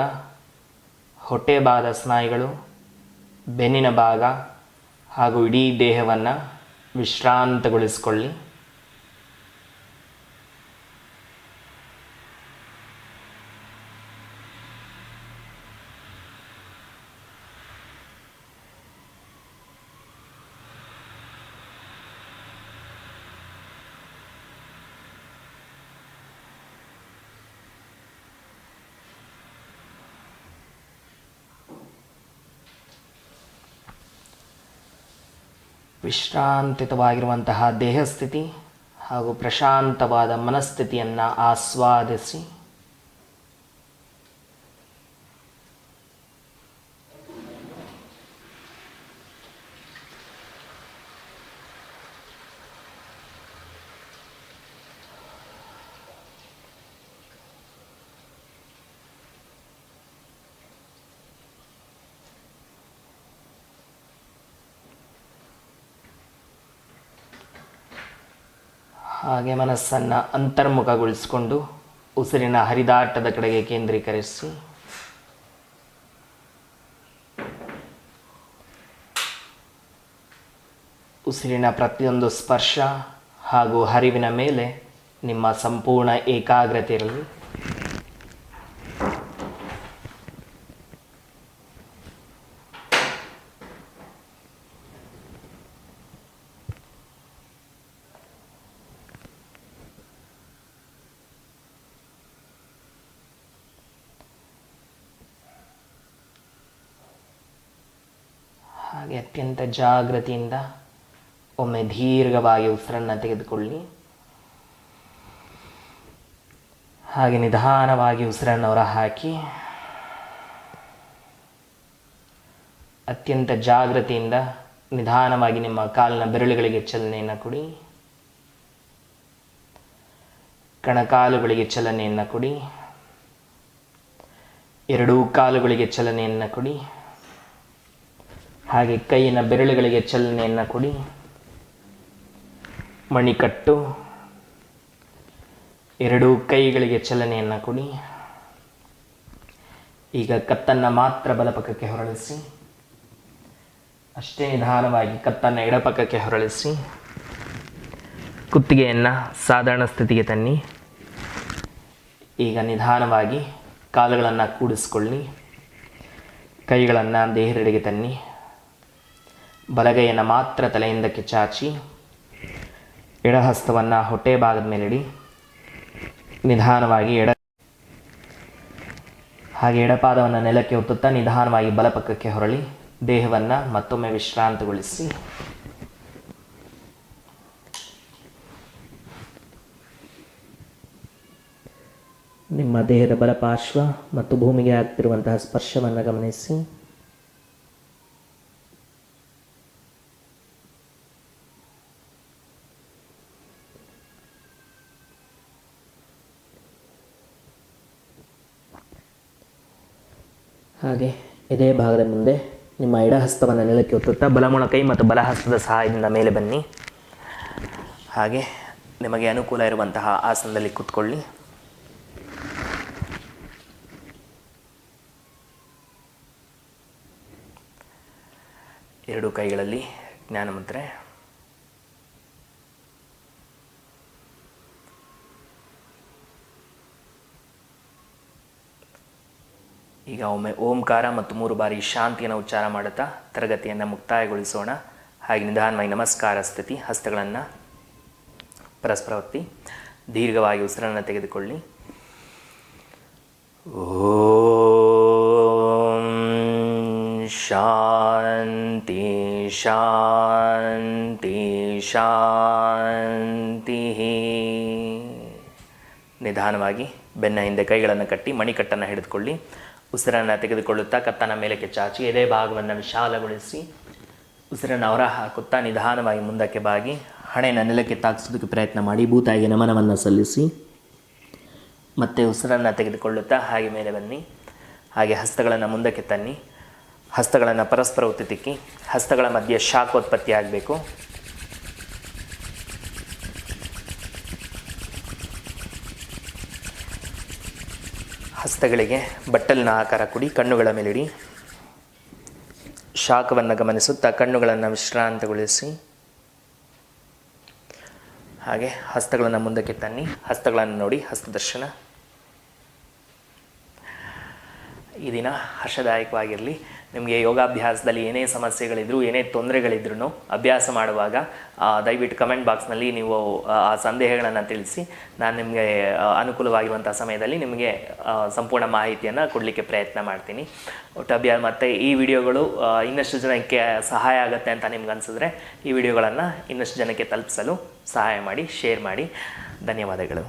ಹೊಟ್ಟೆ ಭಾಗದ ಸ್ನಾಯುಗಳು, ಬೆನ್ನಿನ ಭಾಗ ಹಾಗೂ ಇಡೀ ದೇಹವನ್ನು ವಿಶ್ರಾಂತಗೊಳಿಸಿಕೊಳ್ಳಿ. ವಿಶ್ರಾಂತಿತವಾಗಿರುವಂತಹ ದೇಹಸ್ಥಿತಿ ಹಾಗೂ ಪ್ರಶಾಂತವಾದ ಮನಸ್ಥಿತಿಯನ್ನು ಆಸ್ವಾದಿಸಿ. ಹಾಗೆ ಮನಸ್ಸನ್ನು ಅಂತರ್ಮುಖಗೊಳಿಸಿಕೊಂಡು ಉಸಿರಿನ ಹರಿದಾಟದ ಕಡೆಗೆ ಕೇಂದ್ರೀಕರಿಸಿ. ಉಸಿರಿನ ಪ್ರತಿಯೊಂದು ಸ್ಪರ್ಶ ಹಾಗೂ ಹರಿವಿನ ಮೇಲೆ ನಿಮ್ಮ ಸಂಪೂರ್ಣ ಏಕಾಗ್ರತೆ ಇರಲಿ. ಹಾಗೆ ಅತ್ಯಂತ ಜಾಗೃತಿಯಿಂದ ಒಮ್ಮೆ ದೀರ್ಘವಾಗಿ ಉಸಿರನ್ನು ತೆಗೆದುಕೊಳ್ಳಿ. ಹಾಗೆ ನಿಧಾನವಾಗಿ ಉಸಿರನ್ನು ಹೊರಹಾಕಿ ಅತ್ಯಂತ ಜಾಗೃತಿಯಿಂದ ನಿಧಾನವಾಗಿ ನಿಮ್ಮ ಕಾಲಿನ ಬೆರಳುಗಳಿಗೆ ಚಲನೆಯನ್ನು ಕೊಡಿ. ಕಣಕಾಲುಗಳಿಗೆ ಚಲನೆಯನ್ನು ಕೊಡಿ. ಎರಡೂ ಕಾಲುಗಳಿಗೆ ಚಲನೆಯನ್ನು ಕೊಡಿ. ಹಾಗೆ ಕೈಯಿನ ಬೆರಳುಗಳಿಗೆ ಚಲನೆಯನ್ನು ಕೊಡಿ. ಮಣಿಕಟ್ಟು, ಎರಡೂ ಕೈಗಳಿಗೆ ಚಲನೆಯನ್ನು ಕೊಡಿ. ಈಗ ಕತ್ತನ್ನು ಮಾತ್ರ ಬಲಪಕ್ಕಕ್ಕೆ ಹೊರಳಿಸಿ. ಅಷ್ಟೇ ನಿಧಾನವಾಗಿ ಕತ್ತನ್ನು ಎಡಪಕ್ಕಕ್ಕೆ ಹೊರಳಿಸಿ. ಕುತ್ತಿಗೆಯನ್ನು ಸಾಧಾರಣ ಸ್ಥಿತಿಗೆ ತನ್ನಿ. ಈಗ ನಿಧಾನವಾಗಿ ಕಾಲುಗಳನ್ನು ಕೂಡಿಸ್ಕೊಳ್ಳಿ. ಕೈಗಳನ್ನು ದೇಹದೆಡೆಗೆ ತನ್ನಿ. ಬಲಗೈಯನ್ನು ಮಾತ್ರ ತಲೆಯಿಂದಕ್ಕೆ ಚಾಚಿ ಎಡಹಸ್ತವನ್ನು ಹೊಟ್ಟೆ ಭಾಗದ ಮೇಲಿಡಿ. ನಿಧಾನವಾಗಿ ಹಾಗೆ ಎಡಪಾದವನ್ನು ನೆಲಕ್ಕೆ ಒತ್ತುತ್ತಾ ನಿಧಾನವಾಗಿ ಬಲಪಕ್ಕಕ್ಕೆ ಹೊರಳಿ ದೇಹವನ್ನು ಮತ್ತೊಮ್ಮೆ ವಿಶ್ರಾಂತಗೊಳಿಸಿ. ನಿಮ್ಮ ದೇಹದ ಬಲಪಾರ್ಶ್ವ ಮತ್ತು ಭೂಮಿಗೆ ಆಗ್ತಿರುವಂತಹ ಸ್ಪರ್ಶವನ್ನು ಗಮನಿಸಿ. ಹಾಗೆ ಇದೇ ಭಾಗದ ಮುಂದೆ ನಿಮ್ಮ ಎಡಹಸ್ತವನ್ನು ನೆಲಕ್ಕೆ ಒತ್ತುತ್ತಾ ಬಲಮೊಣಕೈ ಮತ್ತು ಬಲಹಸ್ತದ ಸಹಾಯದಿಂದ ಮೇಲೆ ಬನ್ನಿ. ಹಾಗೆ ನಿಮಗೆ ಅನುಕೂಲ ಇರುವಂತಹ ಆಸನದಲ್ಲಿ ಕೂತ್ಕೊಳ್ಳಿ. ಎರಡು ಕೈಗಳಲ್ಲಿ ಜ್ಞಾನಮುದ್ರೆ. ಈಗ ಒಮ್ಮೆ ಓಂಕಾರ ಮತ್ತು 3 ಬಾರಿ ಶಾಂತಿಯನ್ನು ಉಚ್ಚಾರ ಮಾಡುತ್ತಾ ತರಗತಿಯನ್ನು ಮುಕ್ತಾಯಗೊಳಿಸೋಣ. ಹಾಗೆ ನಿಧಾನವಾಗಿ ನಮಸ್ಕಾರ ಸ್ಥಿತಿ, ಹಸ್ತಗಳನ್ನು ಪರಸ್ಪರ ಒತ್ತಿ ದೀರ್ಘವಾಗಿ ಉಸಿರನ್ನು ತೆಗೆದುಕೊಳ್ಳಿ. ಓಂ ಶಾಂತಿ ಶಾಂತಿ ಶಾಂತಿ. ನಿಧಾನವಾಗಿ ಬೆನ್ನ ಹಿಂದೆ ಕೈಗಳನ್ನು ಕಟ್ಟಿ ಮಣಿಕಟ್ಟನ್ನು ಹಿಡಿದುಕೊಳ್ಳಿ. ಉಸಿರನ್ನು ತೆಗೆದುಕೊಳ್ಳುತ್ತಾ ಕತ್ತನ ಮೇಲಕ್ಕೆ ಚಾಚಿ ಎದೆ ಭಾಗವನ್ನು ವಿಶಾಲಗೊಳಿಸಿ ಉಸಿರನ್ನು ಹೊರ ಹಾಕುತ್ತಾ ನಿಧಾನವಾಗಿ ಮುಂದಕ್ಕೆ ಬಾಗಿ ಹಣೆಯನ್ನು ನೆಲಕ್ಕೆ ತಾಗಿಸೋದಕ್ಕೆ ಪ್ರಯತ್ನ ಮಾಡಿ ಭೂತಾಯಿಗೆ ನಮನವನ್ನು ಸಲ್ಲಿಸಿ ಮತ್ತೆ ಉಸಿರನ್ನು ತೆಗೆದುಕೊಳ್ಳುತ್ತಾ ಹಾಗೆ ಮೇಲೆ ಬನ್ನಿ. ಹಾಗೆ ಹಸ್ತಗಳನ್ನು ಮುಂದಕ್ಕೆ ತನ್ನಿ. ಹಸ್ತಗಳನ್ನು ಪರಸ್ಪರ ಒತ್ತಿ ತಿಕ್ಕಿ ಹಸ್ತಗಳ ಮಧ್ಯೆ ಶಾಖೋತ್ಪತ್ತಿ ಆಗಬೇಕು. ಹಸ್ತಗಳಿಗೆ ಬಟ್ಟಲಿನ ಆಕಾರ ಕೊಡಿ. ಕಣ್ಣುಗಳ ಮೇಲಿಡಿ. ಶಾಖವನ್ನು ಗಮನಿಸುತ್ತಾ ಕಣ್ಣುಗಳನ್ನು ವಿಶ್ರಾಂತಗೊಳಿಸಿ. ಹಾಗೆ ಹಸ್ತಗಳನ್ನು ಮುಂದಕ್ಕೆ ತನ್ನಿ. ಹಸ್ತಗಳನ್ನು ನೋಡಿ ಹಸ್ತದರ್ಶನ. ಈ ದಿನ ಹರ್ಷದಾಯಕವಾಗಿರಲಿ. ನಿಮಗೆ ಯೋಗಾಭ್ಯಾಸದಲ್ಲಿ ಏನೇ ಸಮಸ್ಯೆಗಳಿದ್ರು ಏನೇ ತೊಂದರೆಗಳಿದ್ರೂ ಅಭ್ಯಾಸ ಮಾಡುವಾಗ ದಯವಿಟ್ಟು ಕಮೆಂಟ್ ಬಾಕ್ಸ್ನಲ್ಲಿ ನೀವು ಆ ಸಂದೇಹಗಳನ್ನು ತಿಳಿಸಿ. ನಾನು ನಿಮಗೆ ಅನುಕೂಲವಾಗಿರುವಂಥ ಸಮಯದಲ್ಲಿ ನಿಮಗೆ ಸಂಪೂರ್ಣ ಮಾಹಿತಿಯನ್ನು ಕೊಡಲಿಕ್ಕೆ ಪ್ರಯತ್ನ ಮಾಡ್ತೀನಿ. ಒಟ್ಟು ಮತ್ತು ಈ ವಿಡಿಯೋಗಳು ಇನ್ನಷ್ಟು ಜನಕ್ಕೆ ಸಹಾಯ ಆಗುತ್ತೆ ಅಂತ ನಿಮ್ಗೆ ಅನಿಸಿದ್ರೆ ಈ ವಿಡಿಯೋಗಳನ್ನು ಇನ್ನಷ್ಟು ಜನಕ್ಕೆ ತಲುಪಿಸಲು ಸಹಾಯ ಮಾಡಿ, ಶೇರ್ ಮಾಡಿ. ಧನ್ಯವಾದಗಳು.